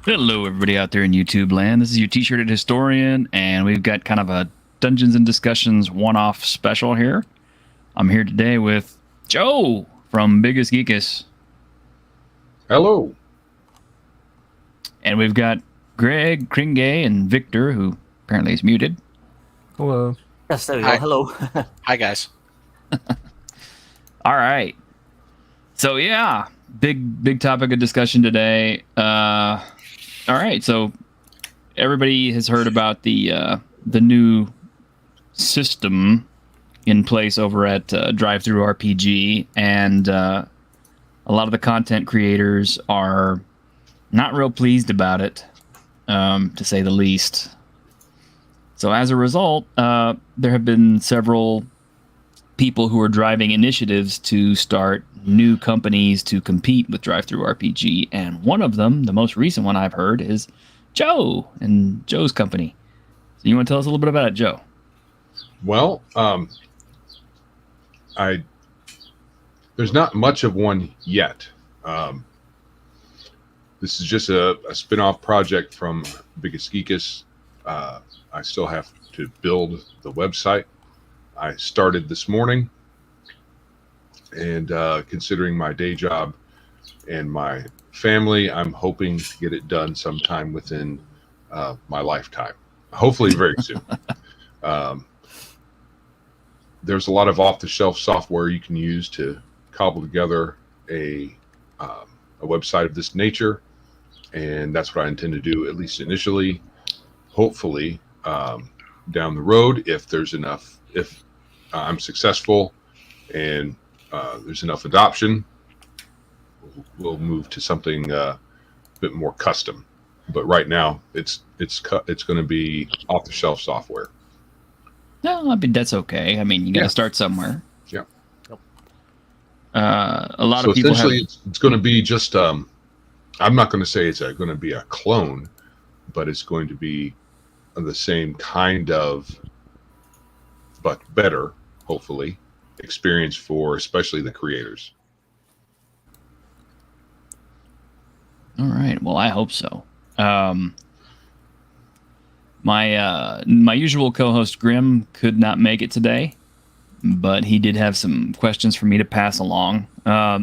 Hello, everybody out there in YouTube land. This is your T-shirted historian, and we've got kind of a Dungeons and Discussions one-off special here. I'm here today with Joe from Biggus Geekus. Hello. And we've got Greg, Kringay, and Victor, who apparently is muted. Hello. Yes, there we go. Hello. Hi, guys. All right. So, yeah, big topic of discussion today. All right, so everybody has heard about the new system in place over at DriveThruRPG, and a lot of the content creators are not real pleased about it, to say the least. So as a result, there have been several people who are driving initiatives to start new companies to compete with DriveThruRPG, and one of them, the most recent one I've heard, is Joe and Joe's company. So you want to tell us a little bit about it, Joe? Well, there's not much of one yet. This is just a spin-off project from Biggus Geekus. I still have to build the website. I started this morning, and considering my day job and my family, I'm hoping to get it done sometime within my lifetime. Hopefully very soon. There's a lot of off-the-shelf software you can use to cobble together a website of this nature, and that's what I intend to do, at least initially. Hopefully, down the road, if I'm successful and there's enough adoption, we'll move to something a bit more custom. But right now, it's going to be off-the-shelf software. No, I mean, that's okay. I mean, you got to start somewhere. Yeah. A lot of people essentially, it's going to be just. I'm not going to say it's going to be a clone, but it's going to be the same kind of, but better, hopefully, experience for especially the creators. All right. Well, I hope so. My usual co-host Grim could not make it today, but he did have some questions for me to pass along.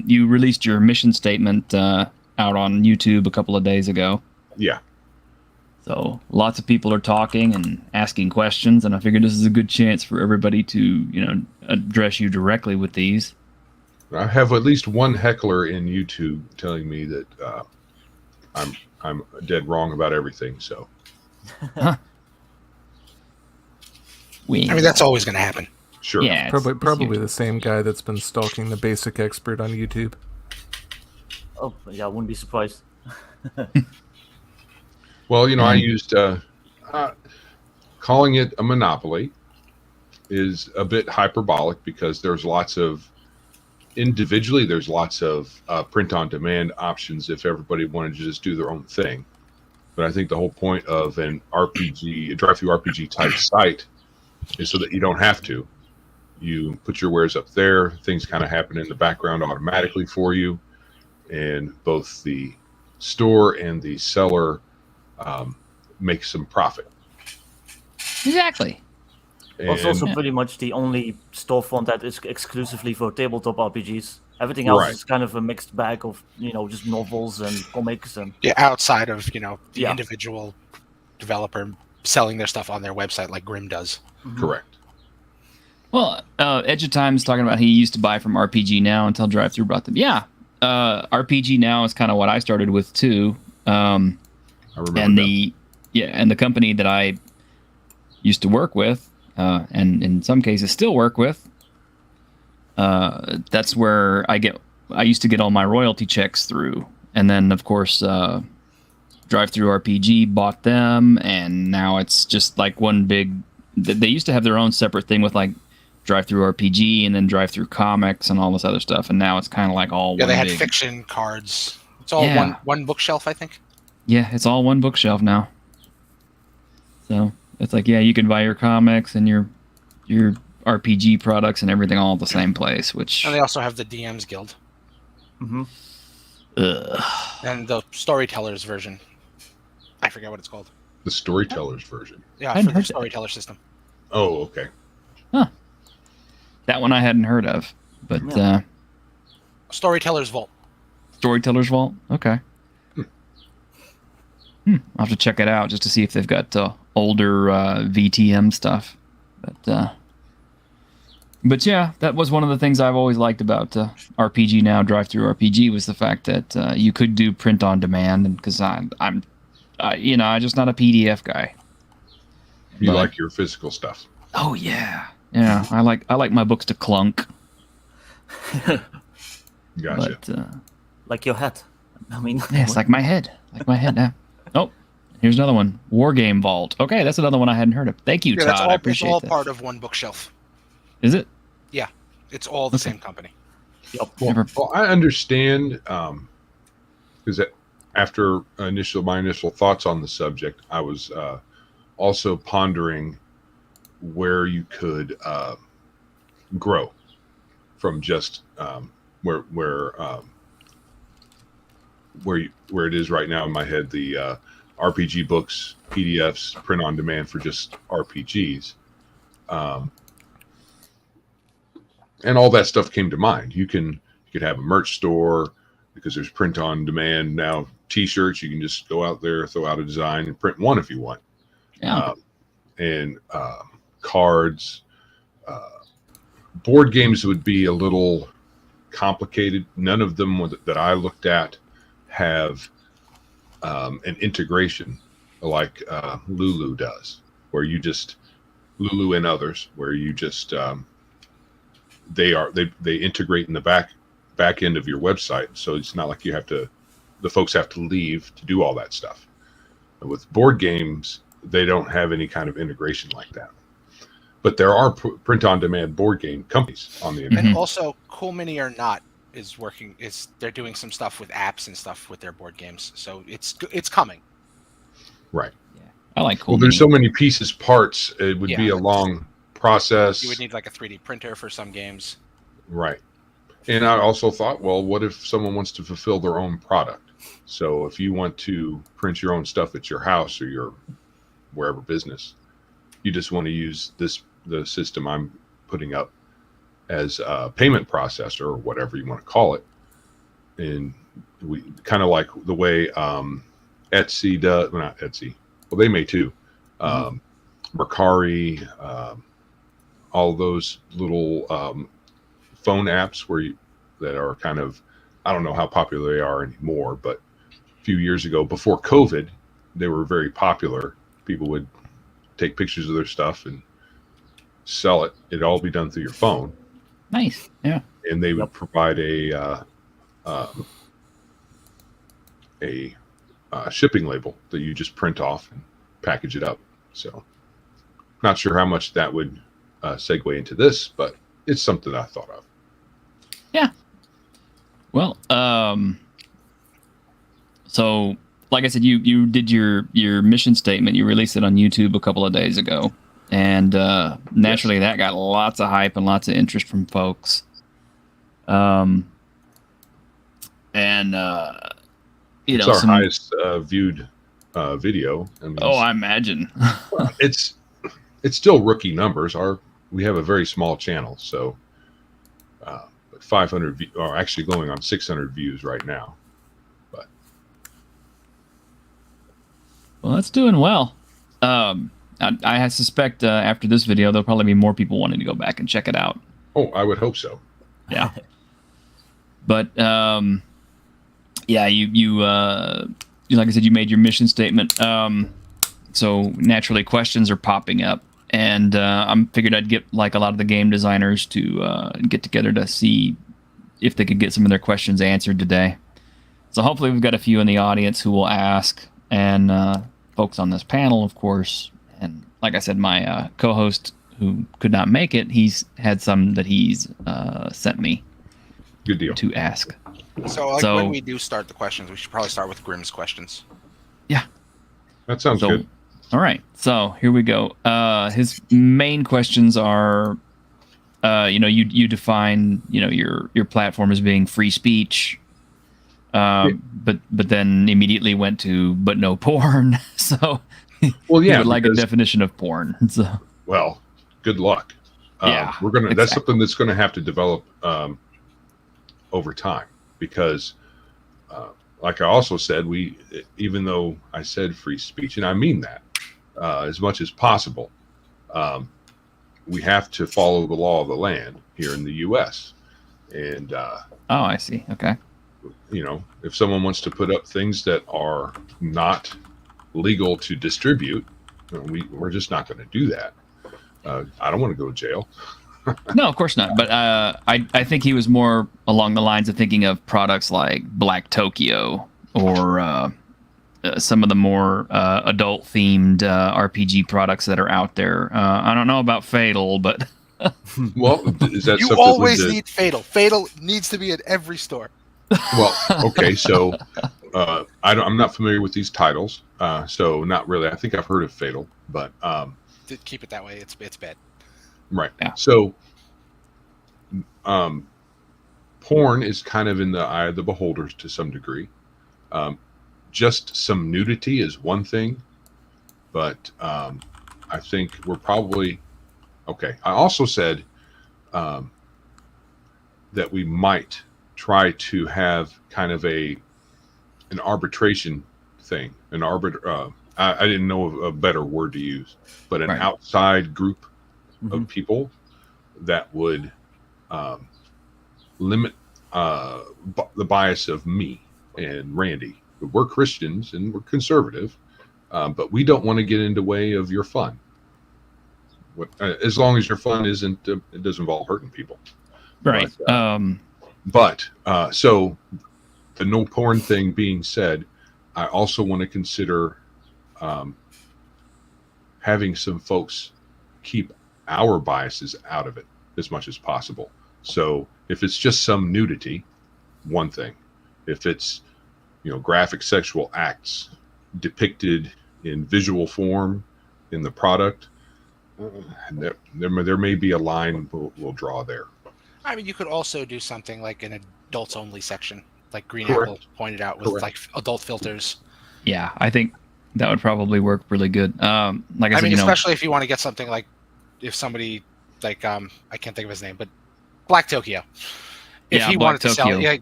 You released your mission statement out on YouTube a couple of days ago. Yeah. So lots of people are talking and asking questions, and I figured this is a good chance for everybody to, address you directly with these. I have at least one heckler in YouTube telling me that I'm dead wrong about everything. So, Huh. I mean, that's always going to happen. Sure. Yeah, Probably the same guy that's been stalking the basic expert on YouTube. Oh, yeah, I wouldn't be surprised. Well, I used calling it a monopoly is a bit hyperbolic because there's lots of print-on-demand options if everybody wanted to just do their own thing. But I think the whole point of an RPG, a drive-through-RPG type site, is so that you don't have to. You put your wares up there, things kind of happen in the background automatically for you, and both the store and the seller make some profit. Exactly. It's also pretty much the only storefront that is exclusively for tabletop RPGs. Everything else is kind of a mixed bag of, just novels and comics and outside of the individual developer selling their stuff on their website like Grim does. Mm-hmm. Correct. Well, Edge of Time is talking about he used to buy from RPG Now until DriveThru brought them. Yeah, RPG Now is kind of what I started with too. I remember. And the company that I used to work with, and in some cases still work with, that's where I used to get all my royalty checks through. And then, of course, DriveThruRPG bought them, and now it's just like one big... They used to have their own separate thing with like DriveThruRPG and then DriveThru Comics and all this other stuff, and now it's kind of like all one they had big... fiction cards. It's all one bookshelf, I think. Yeah, it's all one bookshelf now. So it's like, you can buy your comics and your RPG products and everything all at the same place, which... And they also have the DM's Guild. Mm-hmm. And the Storytellers version. I forget what it's called. The Storytellers version. Yeah, for the Storyteller system. Oh, okay. Huh. That one I hadn't heard of, but Storyteller's Vault. Storyteller's Vault? Okay. I'll have to check it out just to see if they've got older VTM stuff. But yeah, that was one of the things I've always liked about RPG Now, Drive-Thru RPG, was the fact that you could do print on demand, and because I'm just not a PDF guy. You like your physical stuff. Oh yeah, yeah. I like my books to clunk. Gotcha. But, like your hat. I mean, yes, like my head. Yeah. Oh, here's another one. Wargame Vault. Okay, that's another one I hadn't heard of. Thank you, Todd. I appreciate it's all that. part of one bookshelf. Is it? Yeah, it's all the same company. Yep. Well, I understand because after my initial thoughts on the subject, I was also pondering where you could grow from just where it is right now in my head, the RPG books, PDFs, print on demand for just RPGs. And all that stuff came to mind. You could have a merch store because there's print on demand now. T-shirts, you can just go out there, throw out a design, and print one if you want. Yeah. And cards, board games would be a little complicated. None of them that I looked at have an integration like Lulu does, where you just Lulu and others, where you just they integrate in the back end of your website, so it's not like the folks have to leave to do all that stuff. And with board games, they don't have any kind of integration like that. But there are print-on-demand board game companies on the internet. And also, Cool Mini or Not they're doing some stuff with apps and stuff with their board games, so it's coming. Right. Yeah. I like Cool Well, Mini. there's so many parts. It would be a long process. You would need like a 3D printer for some games. Right. And I also thought, well, what if someone wants to fulfill their own product? So if you want to print your own stuff at your house or your wherever business, you just want to use the system I'm putting up as a payment processor or whatever you want to call it. And we kind of like the way Etsy does, well, not Etsy, well, they may too. Mercari, all those little phone apps that are kind of, I don't know how popular they are anymore, but a few years ago, before COVID, they were very popular. People would take pictures of their stuff and sell it. It'd all be done through your phone. Nice. Yeah. And they would provide a shipping label that you just print off and package it up. So not sure how much that would segue into this, but it's something I thought of. Yeah. Well, so like I said, you did your mission statement. You released it on YouTube a couple of days ago, and naturally that got lots of hype and lots of interest from folks. And it's our highest viewed video. I mean, I imagine. it's still rookie numbers. We have a very small channel, so 500 are actually going on 600 views right now. But well, that's doing well. I suspect after this video, there'll probably be more people wanting to go back and check it out. Oh, I would hope so. Yeah. But yeah, you like I said, you made your mission statement. So naturally, questions are popping up, and I figured I'd get like a lot of the game designers to get together to see if they could get some of their questions answered today. So hopefully, we've got a few in the audience who will ask, and folks on this panel, of course. And like I said, my co-host who could not make it, he's had some that he's sent me. Good deal. To ask. So when we do start the questions, we should probably start with Grimm's questions. Yeah. That sounds good. All right. So here we go. His main questions are, you define, your platform as being free speech, but then immediately went to but no porn. So Well, yeah, you would like a because- definition of porn. So Well, good luck. Yeah, We're gonna. That's exactly. something that's gonna have to develop over time because, like I also said, even though I said free speech, and I mean that as much as possible, we have to follow the law of the land here in the U.S. And oh, I see. Okay. if someone wants to put up things that are not legal to distribute, we're just not going to do that. I don't want to go to jail. No, of course not. But I think he was more along the lines of thinking of products like Black Tokyo or some of the more adult-themed RPG products that are out there. I don't know about Fatal, but Well, is that You something always that- need Fatal. Fatal needs to be at every store. Well, okay, so I'm not familiar with these titles, so not really. I think I've heard of Fatal, but Keep it that way. It's bad. right. Yeah. So, porn is kind of in the eye of the beholder to some degree. Just some nudity is one thing, but I think we're probably okay. I also said that we might try to have kind of an arbitration thing, I didn't know of a better word to use, but an Right. outside group Mhm. of people that would limit the bias of me and Randy. We're Christians and we're conservative, but we don't want to get in the way of your fun. As long as your fun isn't, it doesn't involve hurting people. right. But so the no porn thing being said, I also want to consider having some folks keep our biases out of it as much as possible. So if it's just some nudity, one thing. If it's graphic sexual acts depicted in visual form in the product, there may be a line we'll draw there. I mean, you could also do something like an adults only section, like Green Correct. Apple pointed out, with Correct. like adult filters. Yeah, I think that would probably work really good. Like I I said, mean, especially if you want to get something like, if somebody like I can't think of his name, but Black Tokyo. If Yeah, he Black wanted to sell, Tokyo.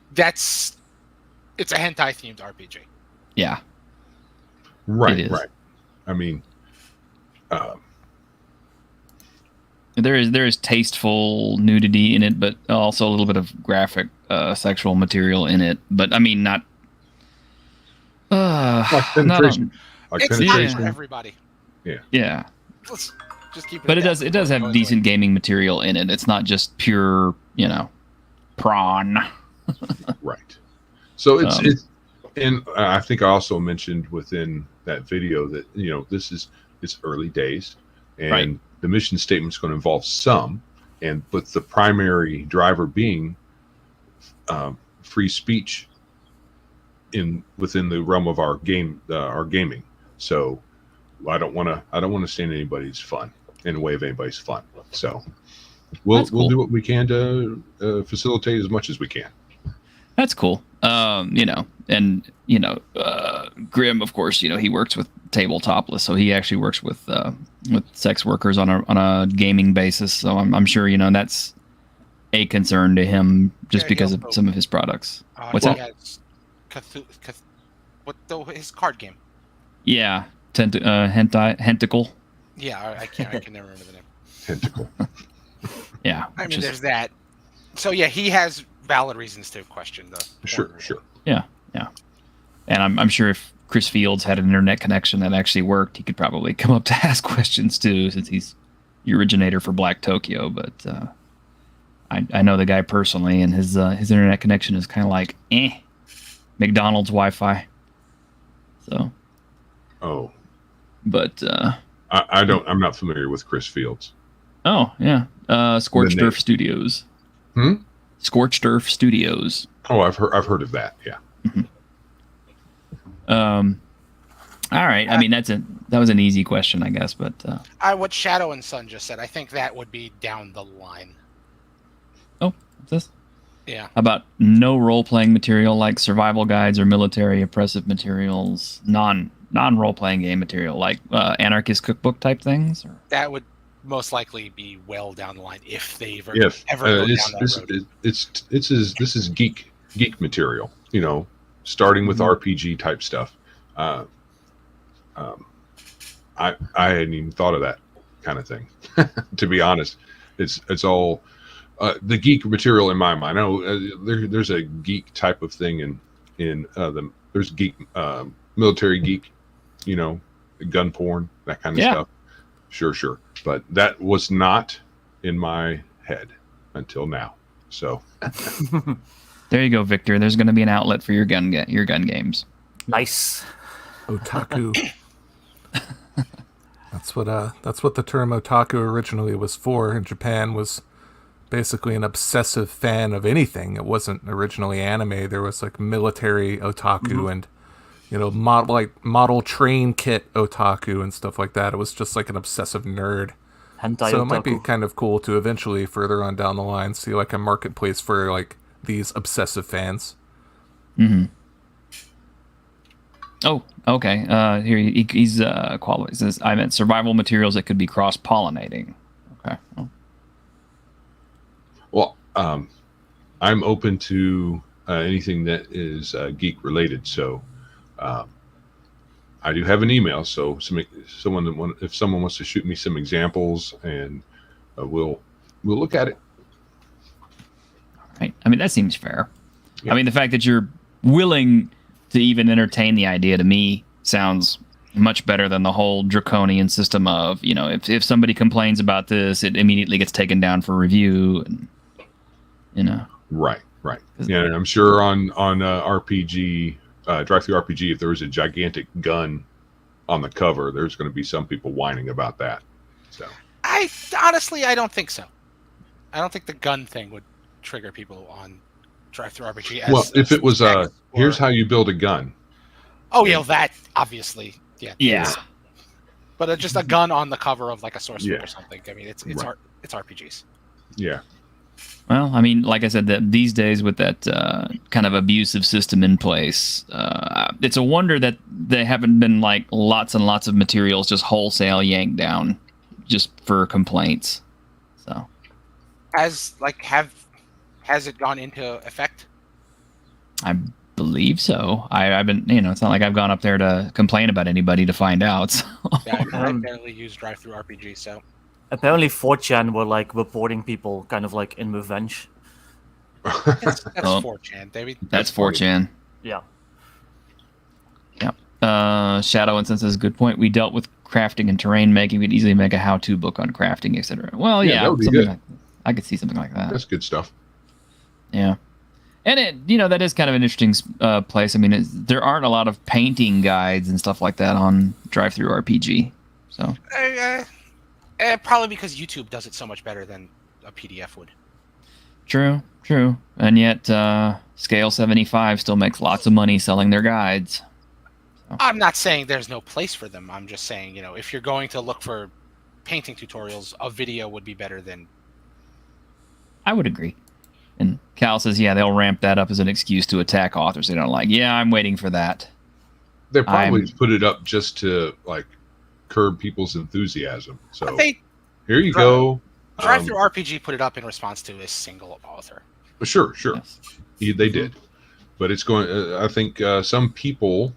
it's a hentai themed RPG. yeah, Right, It is. right. I mean, there is tasteful nudity in it, but also a little bit of graphic sexual material in it. But I mean, not like not penetration. Like It's not penetration. for everybody. yeah. Let's just keep it. But at it that does before we go have into decent it. gaming material in it. It's not just pure, prawn. Right. So it's Um, it's and I think I also mentioned within that video that it's early days, and Right. the mission statement is going to involve some, but the primary driver being free speech within the realm of our gaming. So I don't want to stand anybody's fun in the way of anybody's fun. So we'll That's cool. we'll do what we can to facilitate as much as we can. That's cool. Grim, of course, he works with Tabletopless, so he actually works with sex workers on a gaming basis. So I'm sure that's a concern to him just Yeah, because he of also- some of his products. What's he that? has his card game. Yeah, Hentacle. Yeah, I can never remember the name. Tentacle. Yeah, I which mean, is- there's that. So yeah, he has valid reasons to question the. Sure, porn. sure. and I'm sure if Chris Fields had an internet connection that actually worked, he could probably come up to ask questions too, since he's the originator for Black Tokyo. But I know the guy personally, and his internet connection is kind of like McDonald's Wi-Fi. So, Oh, but I'm not familiar with Chris Fields. oh yeah, Scorched The name. Earth Studios. Hmm? Scorched Earth Studios. Oh, I've heard of that. Yeah. All right. I mean, that was an easy question, I guess, but What Shadow and Sun just said, I think that would be down the line. What's this? Yeah. About no role-playing material like survival guides or military oppressive materials, non-role-playing game material like anarchist cookbook type things. Or? That would most likely be well down the line if they ever If go down that road. this is geek material, starting with RPG type stuff. I hadn't even thought of that kind of thing. To be honest, it's all the geek material in my mind. I know there's a geek type of thing there's geek military geek, gun porn, that kind of stuff. Sure, but that was not in my head until now. So there you go, Victor. There's going to be an outlet for your gun games. Nice. Otaku. That's what the term otaku originally was for in Japan, was basically an obsessive fan of anything. It wasn't originally anime. There was like military otaku and model train kit otaku and stuff like that. It was just like an obsessive nerd. Hentai So otaku. it might be kind of cool to eventually further on down the line see like a marketplace for like these obsessive fans. Mm-hmm. Oh, okay. Here he's qualified. Says I meant survival materials that could be cross-pollinating. Okay. Well, I'm open to anything that is geek related. So I do have an email. So if someone wants to shoot me some examples, and we'll look at it. All right. I mean, that seems fair. Yeah. I mean, the fact that you're willing to even entertain the idea to me sounds much better than the whole draconian system of, if somebody complains about this, it immediately gets taken down for review, and Right. Yeah, and I'm sure on RPG, Drive-Thru RPG, if there was a gigantic gun on the cover, there's going to be some people whining about that. So I don't think so. I don't think the gun thing would trigger people on Drive-Thru RPG. Well, if it was here's how you build a gun. Oh yeah, that obviously, yeah. yeah. But just a gun on the cover of like a source book Yeah. or something. I mean, it's Right. it's RPGs. Yeah. Well, I mean, like I said, that these days with that kind of abusive system in place, it's a wonder that there haven't been like lots and lots of materials just wholesale yanked down just for complaints. So Has it gone into effect? I believe so. I've been, it's not like I've gone up there to complain about anybody to find out. So. Yeah, I barely use Drive-Thru RPG, so. Apparently 4chan were like reporting people kind of like in revenge. That's Oh. 4chan, David. That's 4chan. Yeah. Yeah. Shadow Incense says, good point. We dealt with crafting and terrain making. We'd easily make a how-to book on crafting, etc. Well, Yeah, that would be something good. like, I could see something like that. That's good stuff. Yeah. And it, that is kind of an interesting place. I mean, there aren't a lot of painting guides and stuff like that on Drive-Thru RPG. So Probably because YouTube does it so much better than a PDF would. true. And yet, Scale 75 still makes lots of money selling their guides. I'm not saying there's no place for them. I'm just saying, if you're going to look for painting tutorials, a video would be better than. I would agree. And Cal says, yeah, they'll ramp that up as an excuse to attack authors they don't like. Yeah, I'm waiting for that. They probably put it up just to like curb people's enthusiasm. So here you go. Drive-Thru RPG put it up in response to a single author. Sure. Yes. They did, but it's going. I think some people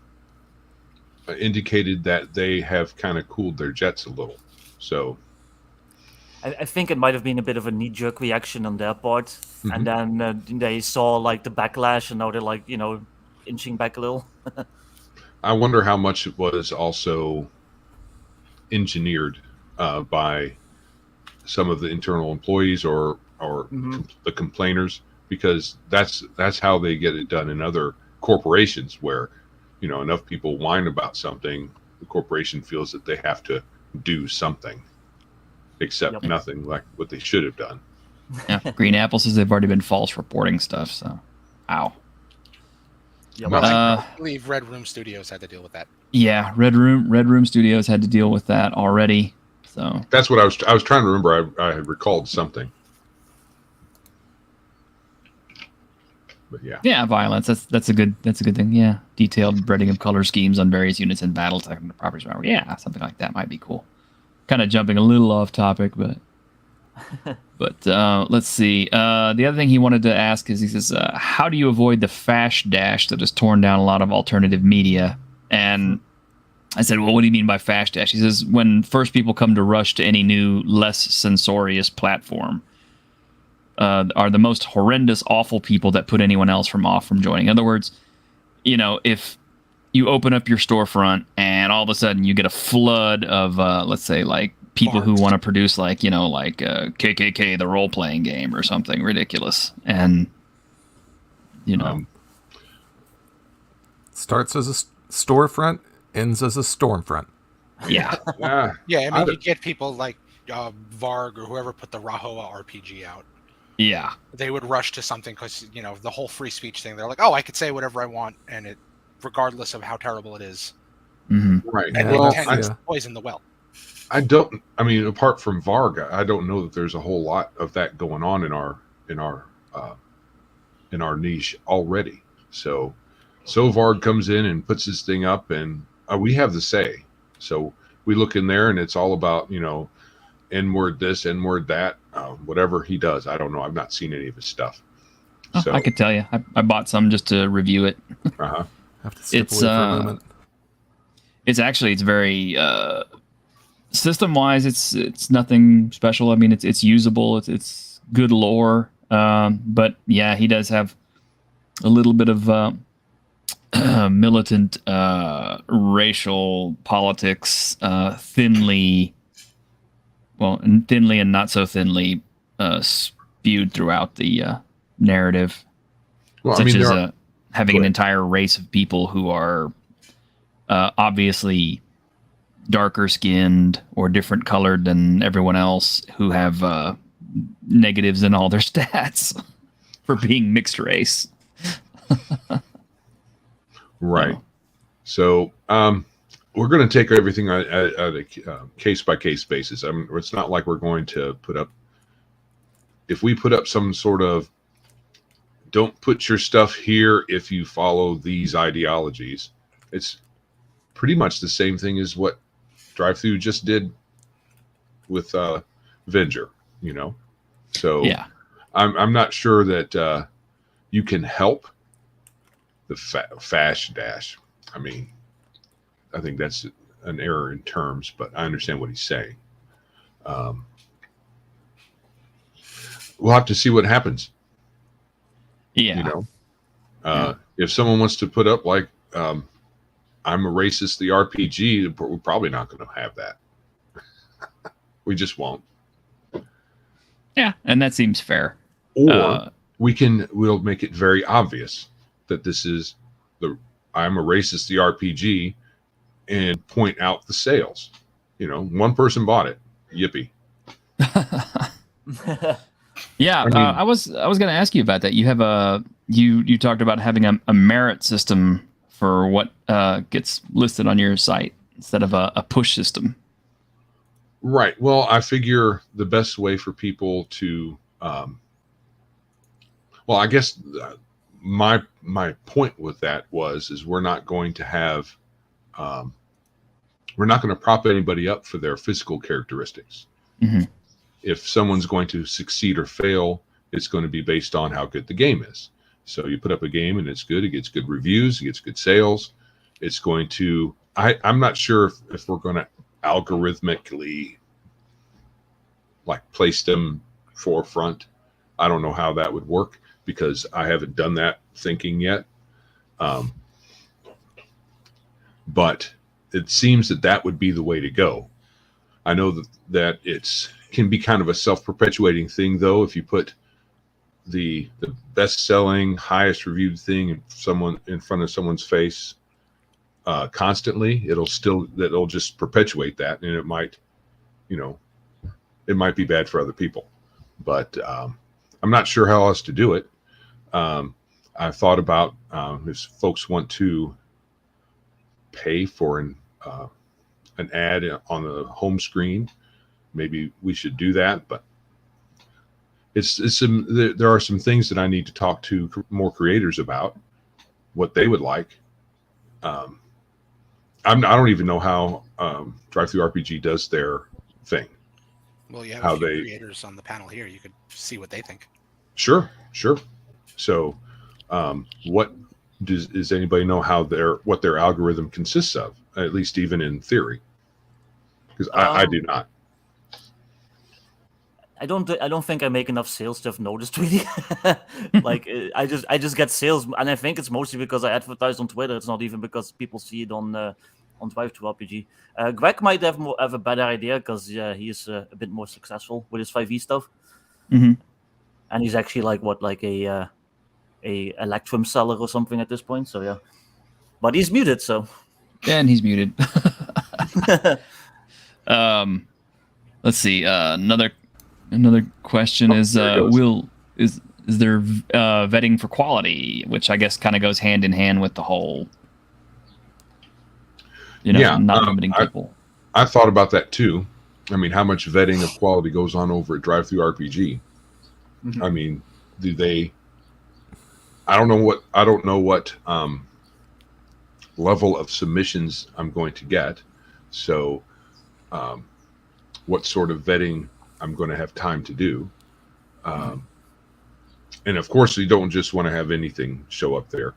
indicated that they have kind of cooled their jets a little. So I think it might have been a bit of a knee-jerk reaction on their part, and then they saw like the backlash, and now they're like, inching back a little. I wonder how much it was also engineered by some of the internal employees or the complainers, because that's how they get it done in other corporations where enough people whine about something, the corporation feels that they have to do something except nothing like what they should have done. Yeah. Green Apple says they've already been false reporting stuff. So, ow. Yep. I believe Red Room Studios had to deal with that. Yeah, Red Room Studios had to deal with that already. So That's what I was trying to remember. I had recalled something. But yeah. Yeah, violence. That's a good thing. Yeah, detailed breading of color schemes on various units and battle technical properties. Yeah, something like that might be cool. Kind of jumping a little off topic, but let's see. The other thing he wanted to ask is, he says, how do you avoid the fash dash that has torn down a lot of alternative media? And I said, well, what do you mean by fash dash? He says, when first people come to rush to any new, less censorious platform, are the most horrendous, awful people that put anyone else off from joining. In other words, if you open up your storefront and all of a sudden you get a flood of, let's say, like people who want to produce like KKK, the role playing game or something ridiculous, and starts as a storefront, ends as a stormfront. Yeah. Yeah, I mean, you get people like Varg or whoever put the Rahowa RPG out. Yeah. They would rush to something because, the whole free speech thing. They're like, oh, I could say whatever I want, and it, regardless of how terrible it is. Mm-hmm. Right. And well, they tend to poison the well. Apart from Varg, I don't know that there's a whole lot of that going on in our niche already. So Varg comes in and puts his thing up, and we have the say. So we look in there, and it's all about, N-word this, N-word that, whatever he does. I don't know. I've not seen any of his stuff. So I could tell you. I bought some just to review it. Uh-huh. Have to step away for a moment. It's very system-wise. It's nothing special. I mean, it's usable. It's good lore. But yeah, he does have a little bit of militant racial politics, thinly and not so thinly spewed throughout the narrative. Well, Such as having an entire race of people who are obviously darker skinned or different colored than everyone else, who have negatives in all their stats for being mixed race. Right. So we're going to take everything at a case by case basis. I mean, it's not like we're going to put up. If we put up some sort of, don't put your stuff here if you follow these ideologies, it's pretty much the same thing as what Drive-Thru just did with Venger, So yeah, I'm not sure that you can help the fash dash. I mean, I think that's an error in terms, but I understand what he's saying. We'll have to see what happens. yeah. If someone wants to put up like, I'm a racist, the RPG, we're probably not going to have that. We just won't. Yeah, and that seems fair. Or we'll make it very obvious that this is I'm a racist, the RPG, and point out the sales. One person bought it. Yippee. Yeah, I was going to ask you about that. You have you talked about having a merit system for what gets listed on your site instead of a push system. Right. Well, I figure the best way for people to, I guess my point with that is we're not going to have, we're not going to prop anybody up for their physical characteristics. Mm-hmm. If someone's going to succeed or fail, it's going to be based on how good the game is. So you put up a game and it's good, it gets good reviews, it gets good sales. It's going to, I'm not sure if we're going to algorithmically like place them forefront. I don't know how that would work because I haven't done that thinking yet. But it seems that would be the way to go. I know that can be kind of a self-perpetuating thing, though. If you put the best-selling, highest-reviewed thing in front of someone's face constantly, it'll just perpetuate that, and it might be bad for other people. But I'm not sure how else to do it. I thought about if folks want to pay for an ad on the home screen, maybe we should do that. But there are some things that I need to talk to more creators about, what they would like. I don't even know how Drive-Thru RPG does their thing. Well, you have How a few they- creators on the panel here. You could see what they think. Sure. So, what does anybody know what their algorithm consists of? At least even in theory, because I do not. I don't think I make enough sales to have noticed really. Like I just get sales, and I think it's mostly because I advertise on Twitter. It's not even because people see it on Drive-Thru RPG. Greg might have a better idea because he is a bit more successful with his 5e stuff, Mhm. and he's actually like a Electrum seller or something at this point. So yeah, but he's muted, so. And he's muted. Let's see. Another question is there it goes. is there vetting for quality, which I guess kind of goes hand in hand with the whole, Yeah, not limiting people. I thought about that too. I mean, how much vetting of quality goes on over at Drive-Thru RPG? Mhm. I mean, do they? I don't know what level of submissions I'm going to get. So, what sort of vetting I'm going to have time to do. And of course, you don't just want to have anything show up there,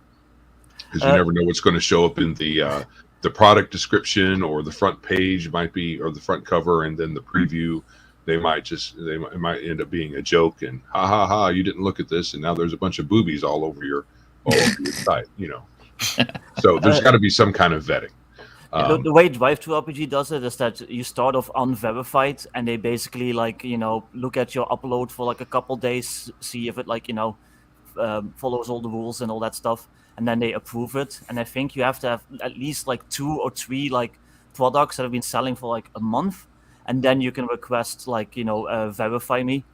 because you never know what's going to show up in the product description, or the front page might be, or the front cover, and then the preview. It might end up being a joke, and ha ha ha, you didn't look at this, and now there's a bunch of boobies all over your site. So there's got to be some kind of vetting. The way Drive-Thru RPG does it is that you start off unverified, and they basically look at your upload for like a couple days, see if it follows all the rules and all that stuff, and then they approve it. And I think you have to have at least like 2 or 3 products that have been selling for like a month, and then you can request verify me,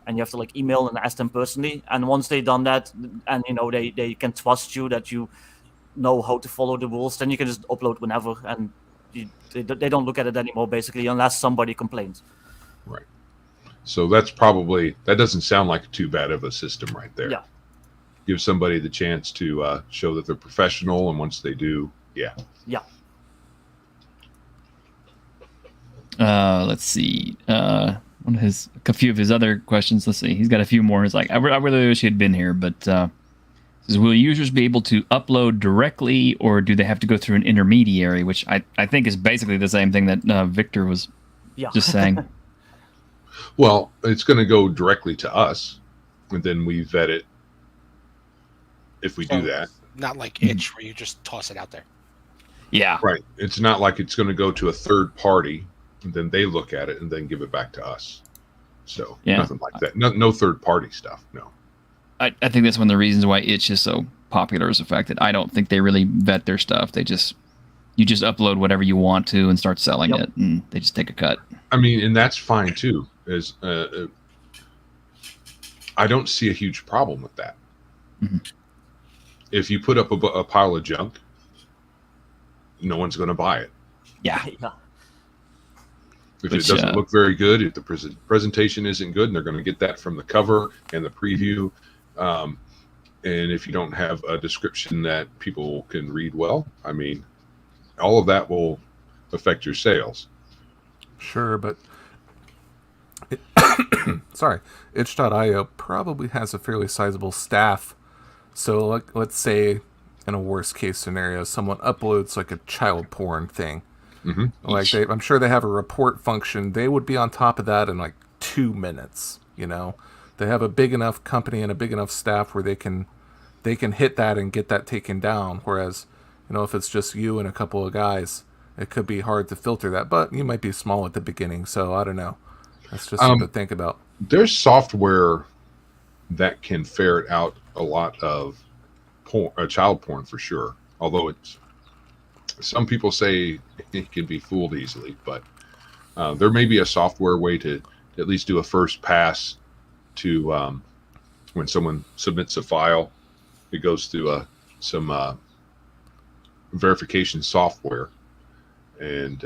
and you have to email and ask them personally. And once they've done that, and they can trust you that you know how to follow the rules, then you can just upload whenever, and they don't look at it anymore, basically, unless somebody complains. Right. So that doesn't sound like too bad of a system right there. Yeah. Give somebody the chance to show that they're professional, and once they do, yeah. Let's see. A few of his other questions. Let's see. He's got a few more. He's like, I really wish he had been here, but says, will users be able to upload directly, or do they have to go through an intermediary? Which I think is basically the same thing that Victor was just saying. Well, it's going to go directly to us, and then we vet it if we do that. Not like Itch, where you just toss it out there. Yeah. Right. It's not like it's going to go to a third party, and then they look at it and then give it back to us. So nothing like that. No third party stuff. No. I think that's one of the reasons why Itch is so popular, is the fact that I don't think they really vet their stuff. You just upload whatever you want to and start selling it, and they just take a cut. I mean, and that's fine too. I don't see a huge problem with that. Mm-hmm. If you put up a pile of junk, no one's going to buy it. Yeah. If it doesn't look very good, if the presentation isn't good, and they're going to get that from the cover and the preview, and if you don't have a description that people can read well, I mean, all of that will affect your sales. Sure, but sorry, itch.io probably has a fairly sizable staff. So let's say in a worst case scenario, someone uploads like a child porn thing. Mm-hmm. I'm sure they have a report function. They would be on top of that in like 2 minutes. They have a big enough company and a big enough staff where they can hit that and get that taken down. Whereas, if it's just you and a couple of guys, it could be hard to filter that. But you might be small at the beginning, so I don't know. That's just something to think about. There's software that can ferret out a lot of child porn for sure. Although some people say it can be fooled easily, but there may be a software way to at least do a first pass to when someone submits a file, it goes through some verification software, and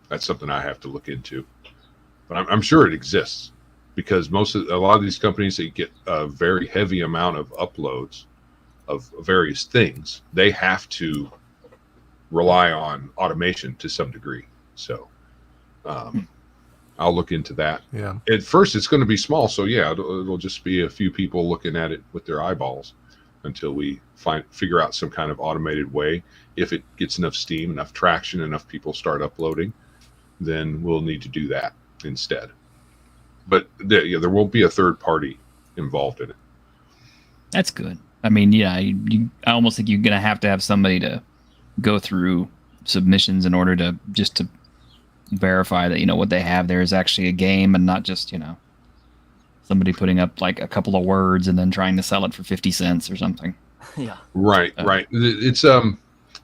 that's something I have to look into. But I'm sure it exists. because a lot of these companies that get a very heavy amount of uploads of various things, they have to rely on automation to some degree. So I'll look into that. Yeah. At first, it's going to be small, so yeah, it'll just be a few people looking at it with their eyeballs until we figure out some kind of automated way. If it gets enough steam, enough traction, enough people start uploading, then we'll need to do that instead. But there won't be a third party involved in it. That's good. I mean, yeah, I almost think you're going to have somebody to go through submissions in order to verify that, what they have there is actually a game and not just, somebody putting up like a couple of words and then trying to sell it for 50 cents or something. Yeah. Right. It's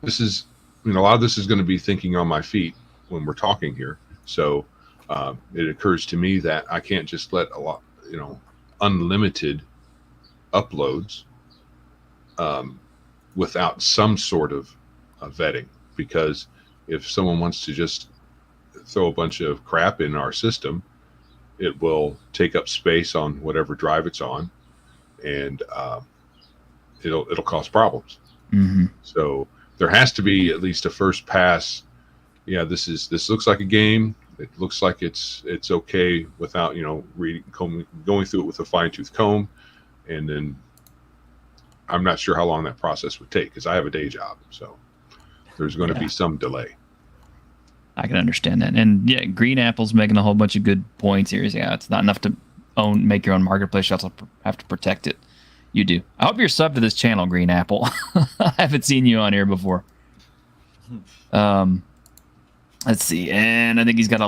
this is, a lot of this is going to be thinking on my feet when we're talking here. So it occurs to me that I can't just let unlimited uploads without some sort of vetting, because if someone wants to just throw a bunch of crap in our system, it will take up space on whatever drive it's on, and it'll cause problems. Mm-hmm. So there has to be at least a first pass. Yeah, this looks like a game. It looks like it's okay without going through it with a fine-tooth comb, and then I'm not sure how long that process would take because I have a day job, so there's going to be some delay. I can understand that. And yeah, Green Apple's making a whole bunch of good points here. Yeah, it's not enough to make your own marketplace. You also have to protect it. You do. I hope you're subbed to this channel, Green Apple. I haven't seen you on here before. Let's see. And I think he's got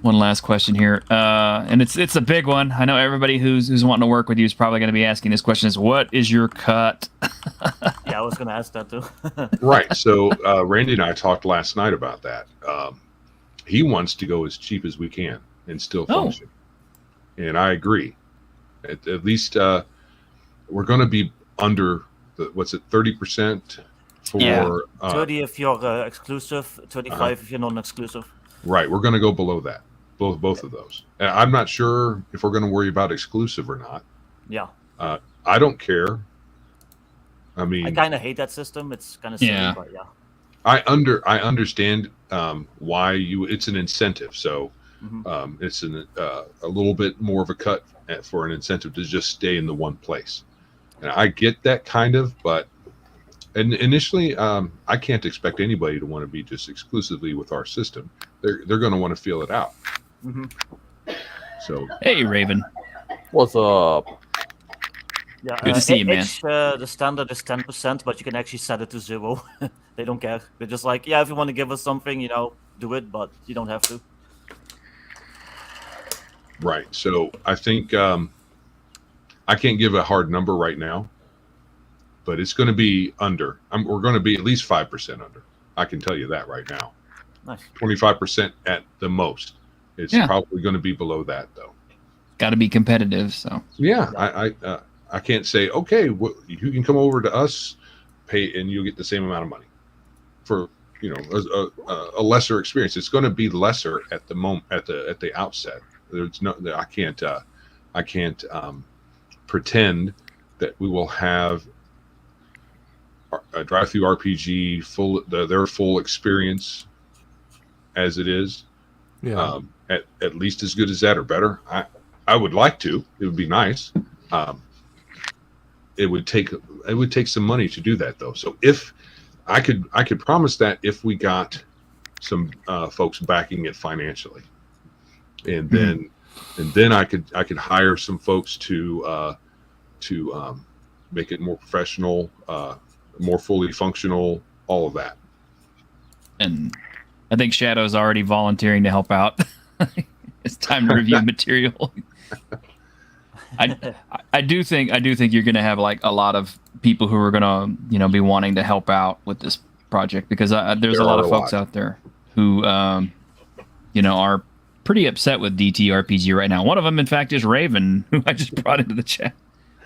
one last question here. And it's a big one. I know everybody who's wanting to work with you is probably going to be asking this question: is what is your cut? Yeah, I was going to ask that too. Right. So Randy and I talked last night about that. He wants to go as cheap as we can and still function. And I agree. At least we're going to be under 30% for 30 if you're exclusive, 25 if you're non-exclusive. Right. We're going to go below that. Both of those. And I'm not sure if we're going to worry about exclusive or not. Yeah. I don't care. I mean, I kind of hate that system. It's kind of silly, but yeah. I understand why it's an incentive. So it's a little bit more of a cut for an incentive to just stay in the one place. And I get that kind of, but initially, I can't expect anybody to want to be just exclusively with our system. They're going to want to feel it out. Mm-hmm. So hey, Raven. What's up? Yeah, good to see you, man. The standard is 10%, but you can actually set it to 0. They don't care. They're just like, yeah, if you want to give us something, do it, but you don't have to. Right. So I think I can't give a hard number right now, but it's going to be under. We're going to be at least 5% under. I can tell you that right now. Nice. 25% at the most. It's probably going to be below that, though. Got to be competitive. So yeah. I can't say, okay, you can come over to us, pay, and you'll get the same amount of money for a lesser experience. It's going to be lesser at the moment at the outset. There's no, I can't pretend that we will have a drive-through RPG their full experience as it is. Yeah. At least as good as that or better. I would like to. It would be nice. It would take some money to do that, though. So if I could promise that if we got some folks backing it financially, and then I could hire some folks to make it more professional, more fully functional, all of that. And I think Shadow's already volunteering to help out. It's time to review material. I do think you're going to have like a lot of people who are going to be wanting to help out with this project, because there's a lot of folks out there who are pretty upset with DTRPG right now. One of them, in fact, is Raven, who I just brought into the chat.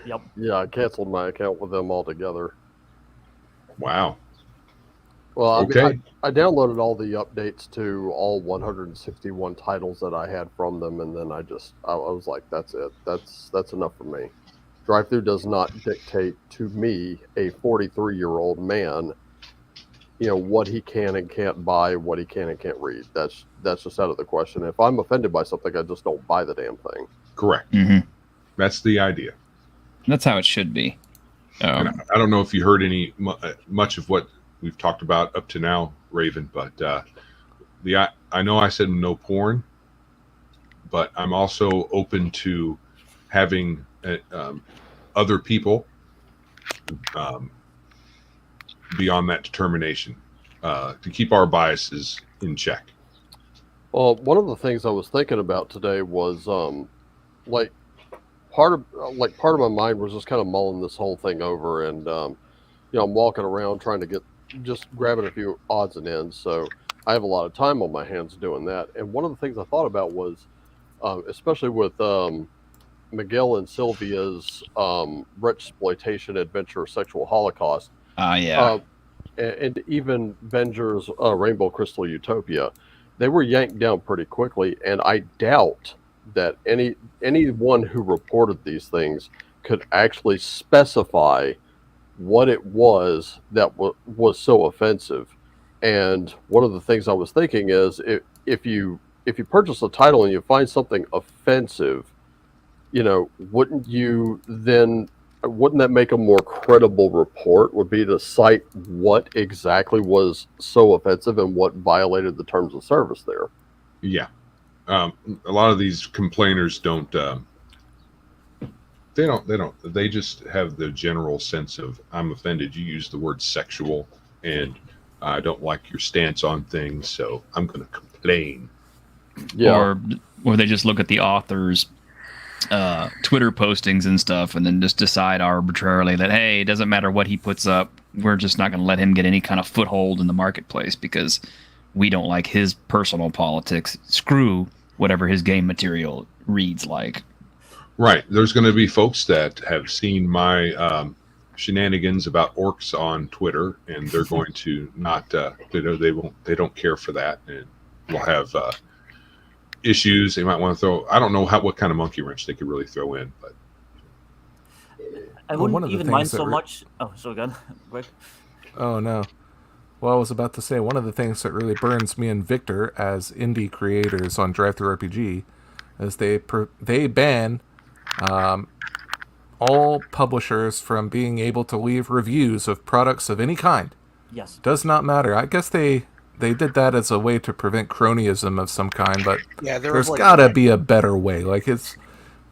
Yep. Yeah, I canceled my account with them altogether. Wow. Well, Okay. I downloaded all the updates to all 161 titles that I had from them, and then I was like, that's it. That's enough for me. Drive-thru does not dictate to me, a 43-year-old man, what he can and can't buy, what he can and can't read. That's just out of the question. If I'm offended by something, I just don't buy the damn thing. Correct. Mm-hmm. That's the idea. That's how it should be. And I don't know if you heard much of what we've talked about up to now, Raven, but I know I said no porn, but I'm also open to having other people beyond that determination to keep our biases in check. Well, one of the things I was thinking about today was like part of my mind was just kind of mulling this whole thing over, and I'm walking around trying to just grabbing a few odds and ends. So I have a lot of time on my hands doing that. And one of the things I thought about was, especially with Miguel and Sylvia's rich exploitation adventure sexual holocaust. Yeah. And even Venger's Rainbow Crystal Utopia, they were yanked down pretty quickly, and I doubt that anyone who reported these things could actually specify what it was that was so offensive. And one of the things I was thinking is, if you purchase a title and you find something offensive, wouldn't that make a more credible report? Would be to cite what exactly was so offensive and what violated the terms of service there. Yeah. A lot of these complainers don't. They just have the general sense of, I'm offended. You use the word sexual, and I don't like your stance on things, so I'm going to complain. Yeah. Or they just look at the author's Twitter postings and stuff, and then just decide arbitrarily that, hey, it doesn't matter what he puts up, we're just not going to let him get any kind of foothold in the marketplace because we don't like his personal politics. Screw whatever his game material reads like. Right. There's going to be folks that have seen my shenanigans about orcs on Twitter, and they're going to not. They don't care for that, and we'll have issues. They might want to throw. I don't know what kind of monkey wrench they could really throw in, but I wouldn't even mind so much. Oh, so again, Greg. Oh no. Well, I was about to say, one of the things that really burns me and Victor as indie creators on DTRPG is they ban all publishers from being able to leave reviews of products of any kind. Yes. Does not matter. I guess they did that as a way to prevent cronyism of some kind, but there's gotta be a better way. Like, it's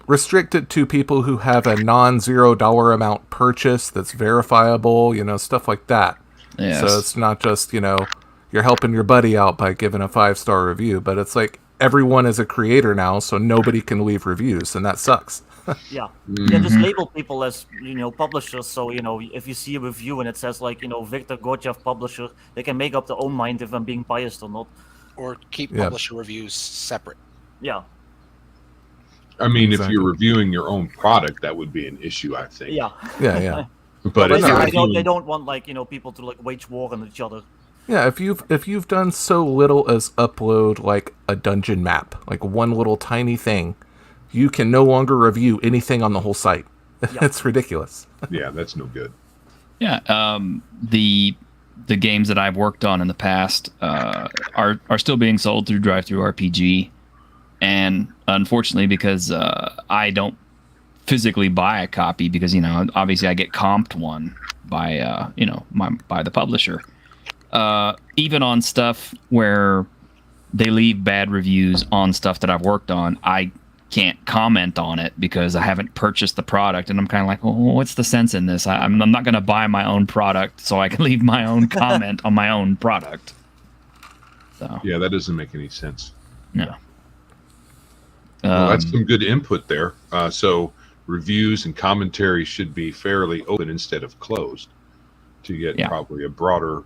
restricted to people who have a non-$0 amount purchase that's verifiable, stuff like that. Yes. So it's not just, you're helping your buddy out by giving a 5-star review, but it's like everyone is a creator now, so nobody can leave reviews, and that sucks. Yeah. Yeah, just label people as, publishers, so, if you see a review and it says, like, Victor Gorchev publisher, they can make up their own mind if I'm being biased or not. Or keep publisher reviews separate. Yeah. I mean, if you're reviewing your own product, that would be an issue, I think. Yeah. Yeah. But they don't want, like, people to, like, wage war on each other. Yeah, if you've done so little as upload, like, a dungeon map, like one little tiny thing, you can no longer review anything on the whole site. Yeah. It's ridiculous. Yeah, that's no good. Yeah, the games that I've worked on in the past are still being sold through DriveThruRPG, and unfortunately, because I don't physically buy a copy, because obviously I get comped one by by the publisher. Even on stuff where they leave bad reviews on stuff that I've worked on, I can't comment on it because I haven't purchased the product, and I'm kind of like, well, what's the sense in this? I'm not going to buy my own product so I can leave my own comment on my own product. So yeah, that doesn't make any sense. No. Well, that's some good input there. So reviews and commentary should be fairly open instead of closed to get probably a broader.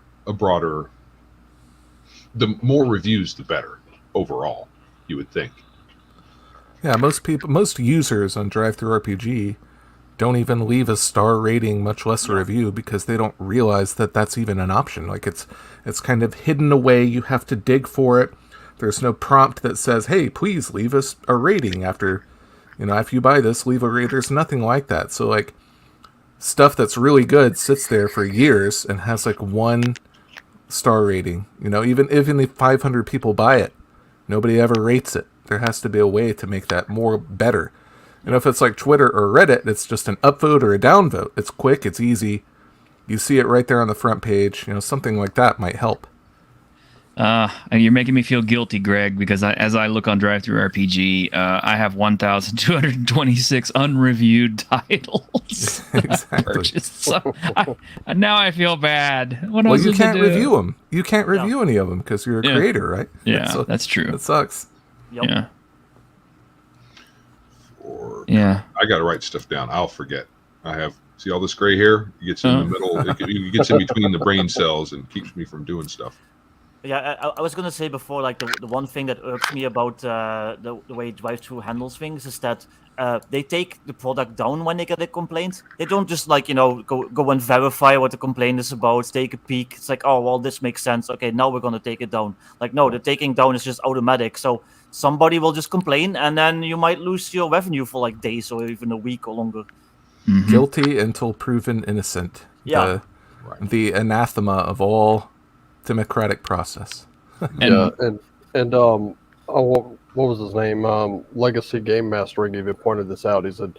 The more reviews, the better overall, you would think. Yeah, most users on DriveThruRPG don't even leave a star rating, much less a review, because they don't realize that that's even an option. Like it's kind of hidden away. You have to dig for it. There's no prompt that says, "Hey, please leave us a rating after you buy this, leave a rating." There's nothing like that. So like stuff that's really good sits there for years and has like 1 star rating. Even if 500 people buy it, nobody ever rates it. There has to be a way to make that more better. If it's like Twitter or Reddit, it's just an upvote or a downvote. It's quick, it's easy. You see it right there on the front page. Something like that might help. You're making me feel guilty, Greg, because as I look on DriveThruRPG, I have 1,226 unreviewed titles purchased. So now I feel bad. What well, else you to can't do? review them. You can't review any of them because you're a creator, right? Yeah, so that's true. That sucks. Yep. Yeah. Or Yeah. I got to write stuff down. I'll forget. See all this gray hair? It gets in the middle. It gets in between the brain cells and keeps me from doing stuff. Yeah, I was gonna say before, like the one thing that irks me about the way DriveThru handles things is that they take the product down when they get a complaint. They don't just go and verify what the complaint is about, take a peek. It's like, oh well, this makes sense. Okay, now we're gonna take it down. Like no, the taking down is just automatic. So somebody will just complain, and then you might lose your revenue for like days or even a week or longer. Mm-hmm. Guilty until proven innocent. Yeah. The anathema of all democratic process. What was his name? Legacy Game Mastering even pointed this out. He said,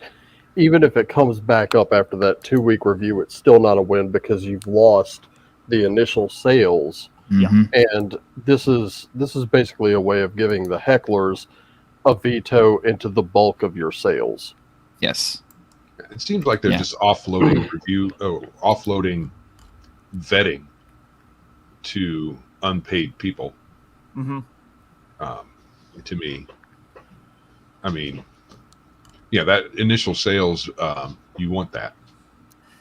even if it comes back up after that 2-week review, it's still not a win because you've lost the initial sales. Mm-hmm. And this is basically a way of giving the hecklers a veto into the bulk of your sales. Yes. It seems like they're just offloading offloading vetting to unpaid people. Mm-hmm. To me, I mean, that initial sales, you want that.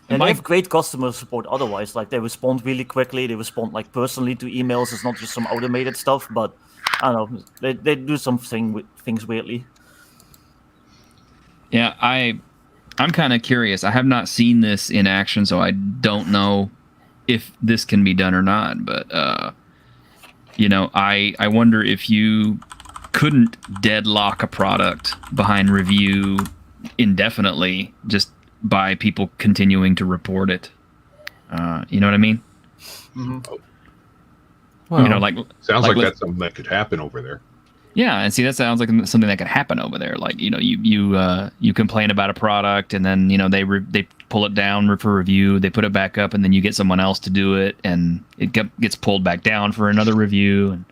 And they have great customer support otherwise. Like they respond really quickly. They respond like personally to emails. It's not just some automated stuff, but I don't know. They do things weirdly. Yeah, I'm kind of curious. I have not seen this in action, so I don't know if this can be done or not. But I wonder if you couldn't deadlock a product behind review indefinitely just by people continuing to report it. You know what I mean? Mm-hmm. Well, Sounds like that's something that could happen over there. Yeah, and see, that sounds like something that could happen over there. Like, you complain about a product, and then they pull it down for review, they put it back up, and then you get someone else to do it, and it gets pulled back down for another review, and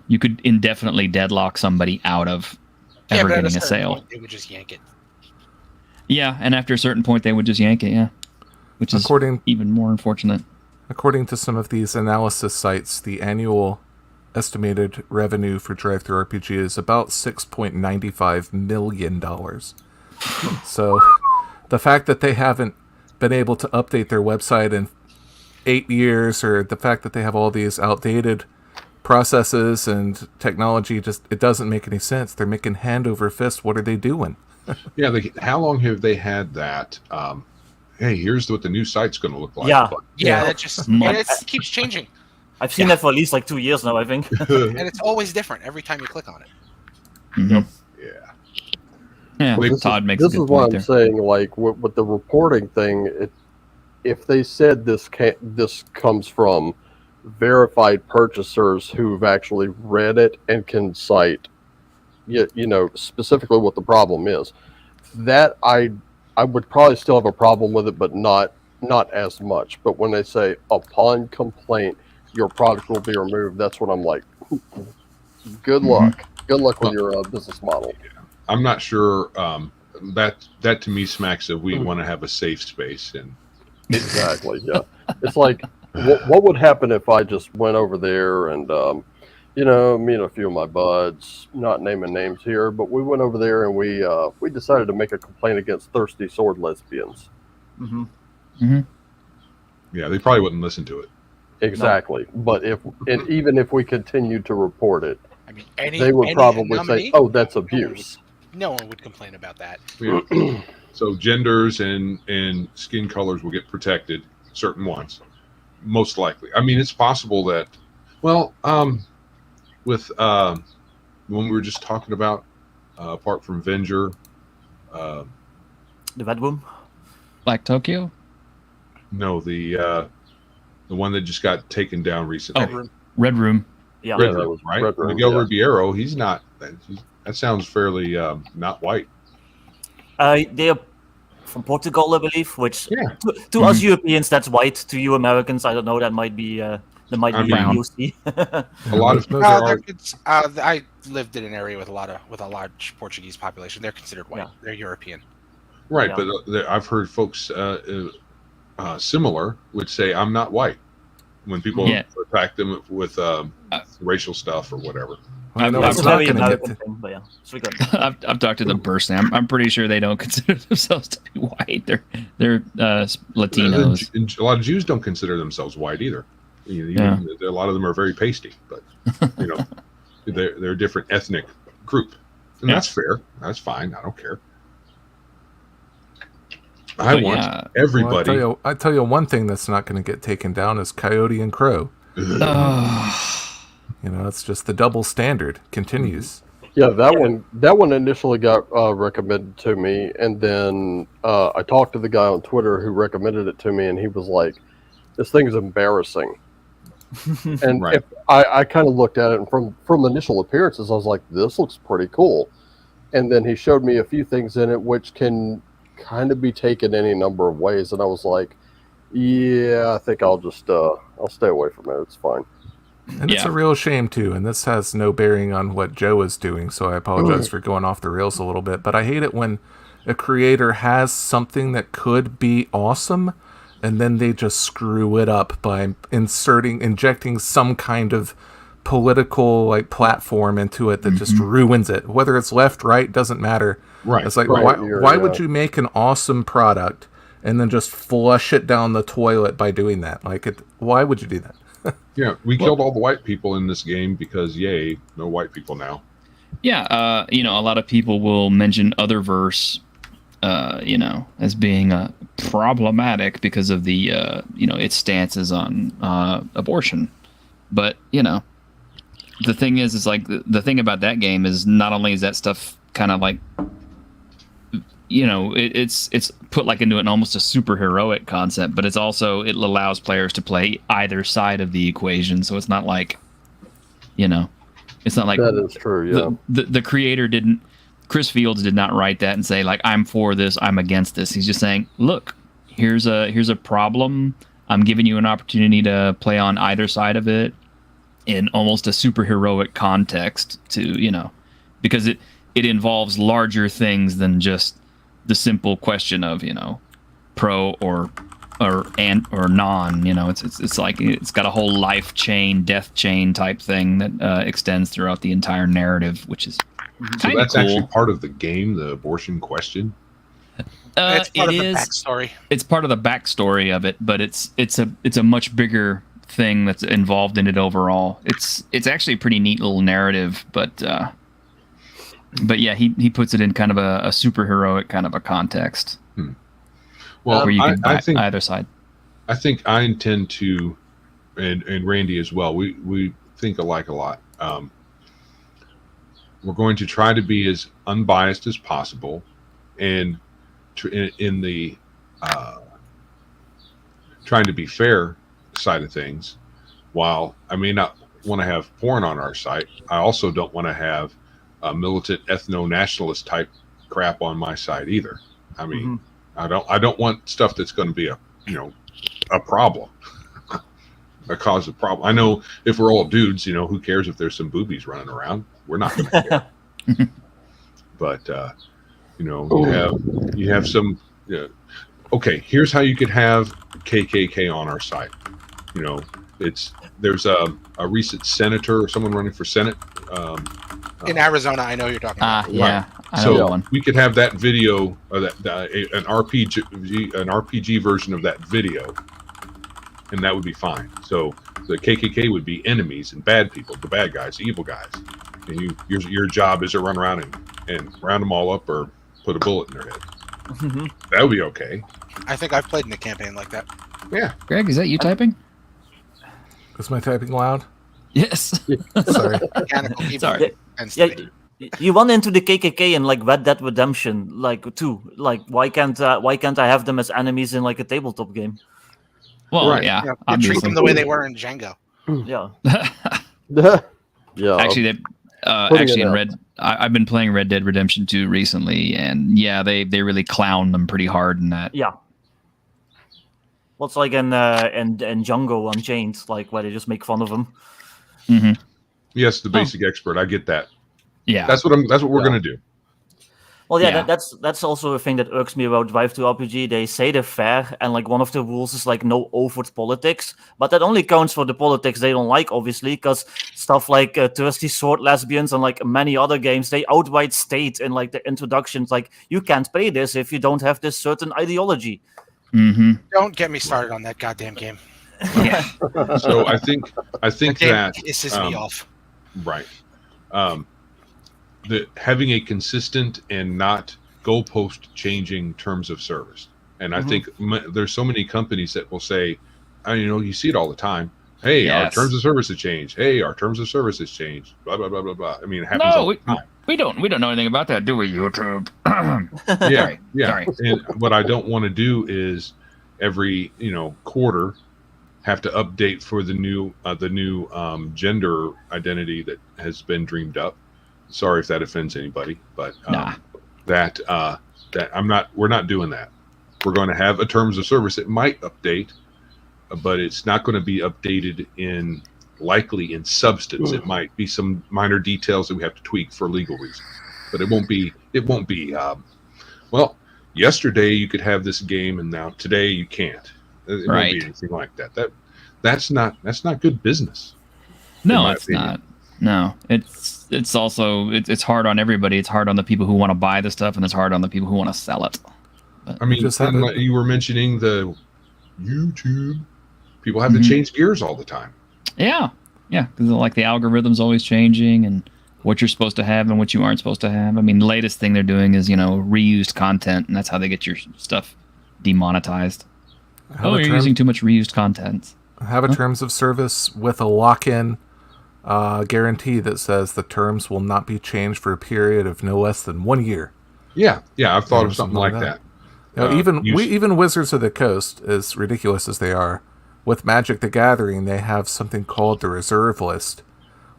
you could indefinitely deadlock somebody out of ever but at getting a certain sale. point, they would just yank it. Yeah, and after a certain point, they would just yank it. Yeah, which is even more unfortunate. According to some of these analysis sites, the annual estimated revenue for DriveThruRPG is about $6.95 million. So the fact that they haven't been able to update their website in 8 years, or the fact that they have all these outdated processes and technology, it doesn't make any sense. They're making hand over fist. What are they doing? Yeah, how long have they had that? Hey, here's what the new site's going to look like. Yeah, that just and it keeps changing. I've seen that for at least like 2 years now, I think. And it's always different every time you click on it. Mm-hmm. Yeah. Yeah, Well, Todd makes a this good is what point I'm there. saying. Like with the reporting thing, if they said this comes from verified purchasers who've actually read it and can cite, specifically what the problem is, that I would probably still have a problem with it, but not as much. But when they say upon complaint, your product will be removed, that's what I'm like. Good luck. Good luck with your business model. I'm not sure. That to me smacks of we want to have a safe space, and Exactly. Yeah. It's like, what would happen if I just went over there and, me and a few of my buds, not naming names here, but we went over there and we decided to make a complaint against thirsty sword lesbians. Mm-hmm. Mm-hmm. yeah, they probably wouldn't listen to it. Exactly. No. But even if we continued to report it, I mean, they would probably say, "Oh, that's abuse." No one would complain about that. Yeah. So genders and skin colors will get protected, certain ones, most likely. I mean, it's possible that, well, with when we were just talking about, apart from Venger, The Red Room. Black Tokyo. no, the one that just got taken down recently. Oh, Red Room. Yeah. Red that Room, was right? Red Room, Miguel yeah. Ribeiro, he's not. That sounds fairly not white. They are from Portugal, I believe. Which Yeah. to us Europeans, that's white. To you Americans, I don't know. That might be Brown. UC. A lot of Those there are- are. I lived in an area with a large Portuguese population. They're considered white. Yeah. They're European. Right, Yeah. but I've heard folks similar would say I'm not white when people Yeah. attack them with racial stuff or whatever. Well, I know I've- it's It's a not very going to American get. thing, but yeah, it's really good. I've talked to them personally. I'm pretty sure they don't consider themselves to be white. They're Latinos. And a lot of Jews don't consider themselves white either. Yeah. A lot of them are very pasty, but they're a different ethnic group, and Yeah. that's fair. That's fine. I don't care. I But want yeah. everybody. Well, I tell you one thing that's not going to get taken down is Coyote and Crow. You know, it's just the double standard continues. Yeah, that one initially got recommended to me, and then I talked to the guy on Twitter who recommended it to me, and he was like, "This thing is embarrassing." And Right. if I kind of looked at it, and from initial appearances, I was like, "This looks pretty cool." And then he showed me a few things in it which can kind of be taken any number of ways, and I was like, "Yeah, I think I'll just I'll stay away from it. It's fine." And it's Yeah. a real shame, too. And this has no bearing on what Joe is doing, so I apologize for going off the rails a little bit. But I hate it when a creator has something that could be awesome, and then they just screw it up by injecting some kind of political platform into it that just ruins it. Whether it's left, right, doesn't matter. Right. It's like, Right, why would yeah. you make an awesome product and then just flush it down the toilet by doing that? Why would you do that? Yeah, we killed all the white people in this game because, yay, no white people now. Yeah, a lot of people will mention Otherverse, as being problematic because of the, its stances on abortion. But the thing is like the thing about that game is not only is that stuff kind of like, it's put like into an almost a superheroic concept, but it allows players to play either side of the equation. So it's not like, it's not like That is true. Yeah. the creator Chris Fields did not write that and say like, I'm for this, I'm against this. He's just saying, look, here's a problem. I'm giving you an opportunity to play on either side of it in almost a superheroic context to, because it involves larger things than just the simple question of, pro or non, it's like it's got a whole life chain, death chain type thing that extends throughout the entire narrative, which is So kind of that's cool. actually part of the game, the abortion question. It's part of the is. backstory. It's part of the backstory of it, but it's a much bigger thing that's involved in it overall. It's actually a pretty neat little narrative, but yeah, he puts it in kind of a superheroic kind of a context Well, where you can I buy think either side. I think I intend to, and Randy as well. We think alike a lot. We're going to try to be as unbiased as possible, and in the trying to be fair side of things. While I may not want to have porn on our site, I also don't want to have militant ethno-nationalist type crap on my site either. I mean, I don't want stuff that's going to be a problem, a cause of problem. I know if we're all dudes, who cares if there's some boobies running around? We're not going to care. But you have some. Okay, here's how you could have KKK on our site. There's a recent senator or someone running for Senate. In Arizona, I know you're talking about. Yeah, I know So that one. we could have that video, or an RPG version of that video, and that would be fine. So the KKK would be enemies and bad people, the bad guys, the evil guys, and your job is to run around and round them all up or put a bullet in their head. That would be okay. I think I've played in a campaign like that. Yeah. Greg, is that you typing? Was my typing loud? Yes. Sorry. Mechanical keyboard Sorry. tends to Yeah, be. you run into the KKK in like Red Dead Redemption, like too. Like why can't I have them as enemies in like a tabletop game? Well, Right. yeah, You treat obviously. them the way they were in Django. Yeah. Yeah. Actually, Putting it in out. I've been playing Red Dead Redemption 2 recently, and yeah, they really clown them pretty hard in that. Yeah. What's like in Django Unchained, like where they just make fun of them. Hmm. Yes, the basic expert. I get that. Yeah. That's what we're gonna do. Well, yeah, Yeah. that's also a thing that irks me about Drive to RPG. They say they're fair, and like one of the rules is like no overt politics, but that only counts for the politics they don't like, obviously, because stuff like thirsty sword lesbians and like many other games, they outright state in like the introductions, like you can't play this if you don't have this certain ideology. Hmm. Don't get me started on that goddamn game. Yeah. So I think The game that pisses me off. right. That having a consistent and not goalpost changing terms of service, and I think there's so many companies that will say, you see it all the time. Hey, our Yes. terms of service has changed. Hey, our terms of service has changed. Blah blah blah blah blah. I mean, it happens No, all the time. we don't know anything about that, do we, YouTube? Yeah, Sorry. yeah. Sorry. And what I don't want to do is every quarter have to update for the new gender identity that has been dreamed up. Sorry if that offends anybody, but Nah. that we're not doing that. We're going to have a terms of service. It might update, but it's not going to be updated likely in substance. It might be some minor details that we have to tweak for legal reasons, but it won't be. Well, yesterday you could have this game, and now today you can't. It won't Right. be anything like that. That's not good business. No, my it's opinion. not. No, it's also it's hard on everybody. It's hard on the people who want to buy the stuff, and it's hard on the people who want to sell it. I mean, Just have it. you were mentioning the YouTube. People have to Mhm. change gears all the time. Yeah, because like the algorithm's always changing, and what you're supposed to have and what you aren't supposed to have. I mean, the latest thing they're doing is reused content, and that's how they get your stuff demonetized. Have a You're term- using too much reused content. have a terms of service with a lock-in guarantee that says the terms will not be changed for a period of no less than 1 year. Yeah, I've thought Yeah, of something like that. Even Wizards of the Coast, as ridiculous as they are, with Magic the Gathering, they have something called the reserve list,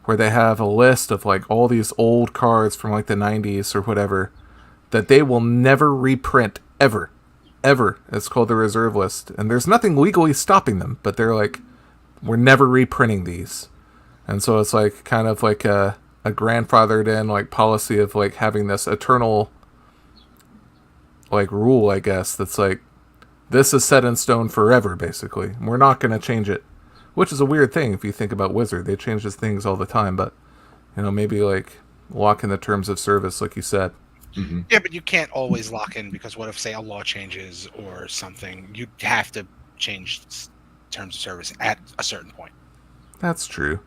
where they have a list of like all these old cards from like the 90s or whatever that they will never reprint ever. It's called the reserve list, and there's nothing legally stopping them, but they're like, we're never reprinting these. And so it's like kind of like a grandfathered in like policy of like having this eternal like rule, I guess, that's like, this is set in stone forever, basically. We're not going to change it, which is a weird thing if you think about Wizard. They change these things all the time, but maybe like lock in the terms of service, like you said. Mm-hmm. Yeah, but you can't always lock in, because what if, say, a law changes or something? You have to change terms of service at a certain point. That's true.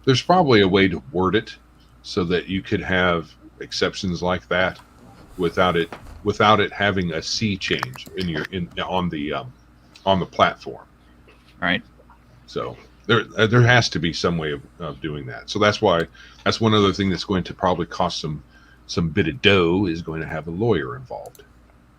There's probably a way to word it so that you could have exceptions like that without it having a sea change on the platform. Right. So there has to be some way of doing that. So that's one other thing that's going to probably cost some bit of dough, is going to have a lawyer involved.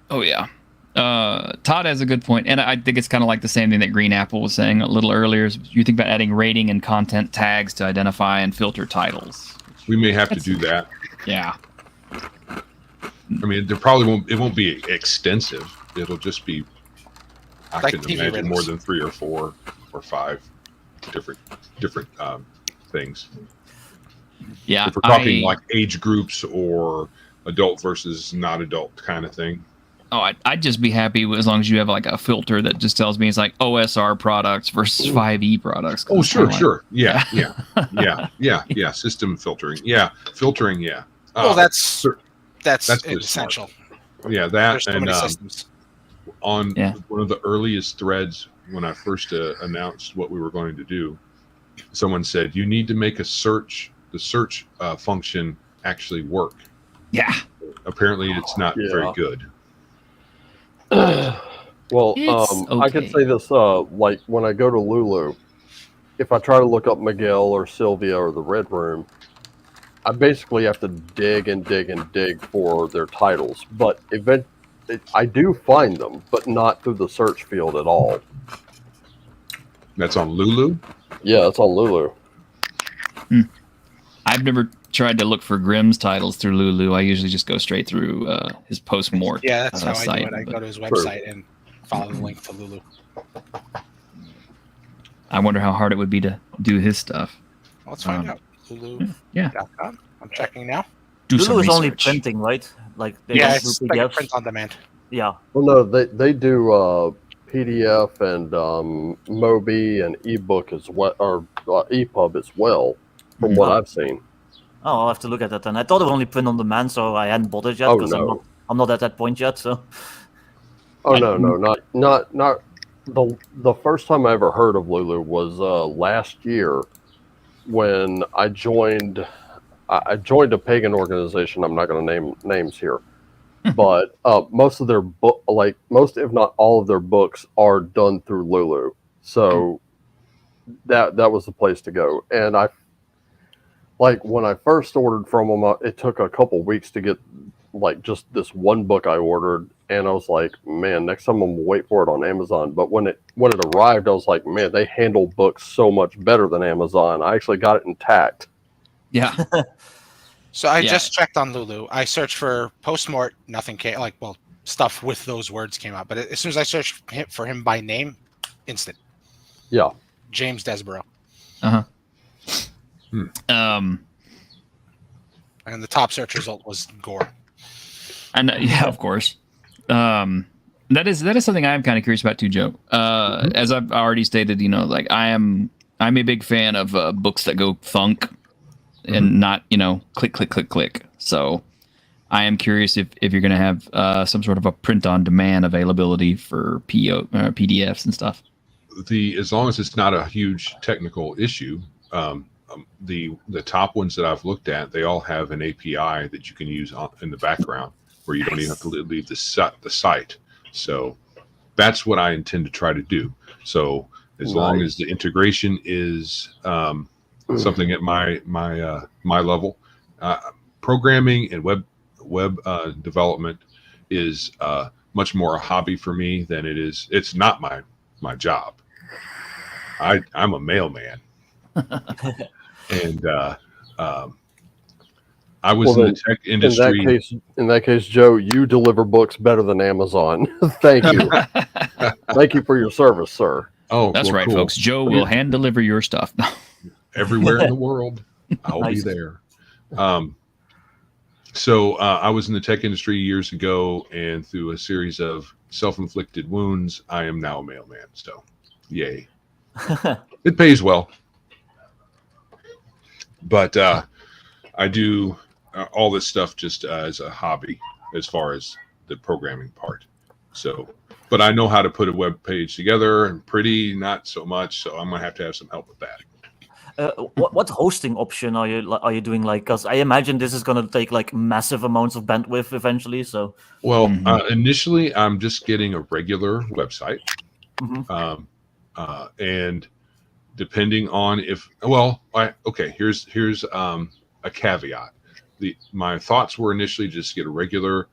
Oh yeah. Todd has a good point, and I think it's kind of like the same thing that Green Apple was saying a little earlier. You think about adding rating and content tags to identify and filter titles. We may have to do that. Yeah. I mean, it won't be extensive. It'll just be, I Like can TV imagine, ratings. more than 3 or 4 or 5 different things. Yeah. If we're talking like age groups or adult versus not adult kind of thing. I'd just be happy as long as you have like a filter that just tells me it's like OSR products versus 5e products. Oh, sure. Yeah. Yeah. System filtering. Yeah. Filtering. Yeah. Well, that's really essential. Yeah. That, There's so many systems. on one of the earliest threads when I first announced what we were going to do, someone said, you need to make the search function actually work. Yeah. Apparently it's not very good. Well, It's I can okay. say this: like when I go to Lulu, if I try to look up Miguel or Sylvia or the Red Room, I basically have to dig and dig and dig for their titles. But I do find them, but not through the search field at all. That's on Lulu. Yeah, it's on Lulu. I've never tried to look for Grimm's titles through Lulu. I usually just go straight through his post-mort Yeah, that's how I site. do it. I but go to his website and follow the link to Lulu. I wonder how hard it would be to do his stuff. Well, let's find out. Lulu.com. I'm checking now. Do Lulu some is only research. printing, right? Like they Yeah, don't it's do like a PDFs. print on demand. Yeah. Well, no, they do PDF and Mobi and ebook as well, or EPUB as well, from what I've seen. Oh, I'll have to look at that then. I thought it would only print on demand, so I hadn't bothered yet Oh, because no. I'm not at that point yet. So Oh no, not the first time I ever heard of Lulu was last year when I joined a pagan organization. I'm not going to name names here, but most of their most if not all of their books are done through Lulu. So that was the place to go. And when I first ordered from them, it took a couple weeks to get just this one book I ordered, and I was like, man, next time I'm gonna wait for it on Amazon. But when it arrived, I was like, man, they handle books so much better than Amazon. I actually got it intact. Yeah. So I Yeah. just checked on Lulu. I searched for postmort, nothing came. Stuff with those words came out. But as soon as I searched for him by name, instant. Yeah. James Desborough. Um, And the top search result was Gore. and yeah, of course. That is something I'm kind of curious about too, Joe. As I've already stated, I'm a big fan of books that go thunk and not click click click click. So I am curious if you're going to have some sort of a print on demand availability for PDFs and stuff. As long as it's not a huge technical issue, the top ones that I've looked at, they all have an API that you can use in the background where you don't even have to leave the site. So that's what I intend to try to do. So as long as the integration is something at my level, programming and web development is much more a hobby for me than it is. It's not my job. I'm a mailman. And I was in the tech industry. In that case, Joe, you deliver books better than Amazon. Thank you. Thank you for your service, sir. Oh, That's right, cool. folks. Joe will hand deliver your stuff. Everywhere in the world. I'll be there. So I was in the tech industry years ago, and through a series of self-inflicted wounds, I am now a mailman. So, yay. It pays well. But I do all this stuff just as a hobby as far as the programming part. So, but I know how to put a web page together, and pretty not so much. So I'm going to have some help with that. What hosting option are you doing? Because I imagine this is going to take massive amounts of bandwidth eventually. So, well, initially I'm just getting a regular website, and depending on here's a caveat. My thoughts were initially just get a regular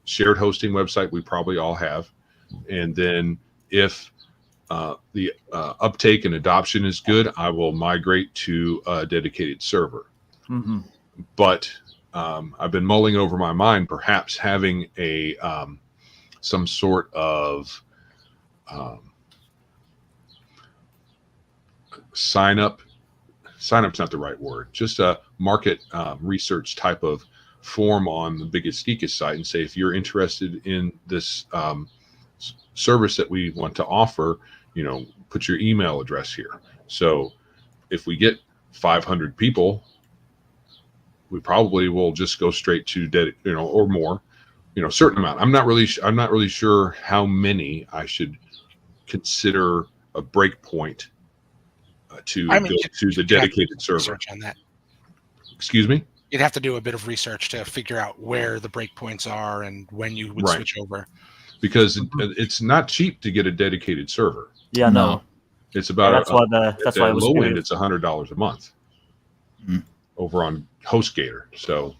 shared hosting website. We probably all have, and then if the uptake and adoption is good, I will migrate to a dedicated server. But I've been mulling over my mind, perhaps having some sort of sign up's not the right word, just a market research type of form on the Biggus Geekus site, and say, if you're interested in this service that we want to offer, put your email address here. So if we get 500 people, we probably will just go straight to or more, certain amount. I'm not really sure how many I should consider a breakpoint to go to the dedicated server. Research on that. Excuse me? You'd have to do a bit of research to figure out where the breakpoints are and when you would switch over. because it's not cheap to get a dedicated server. Yeah, no. It's about that's why I was low curious. end. It's $100 a month over on HostGator. So,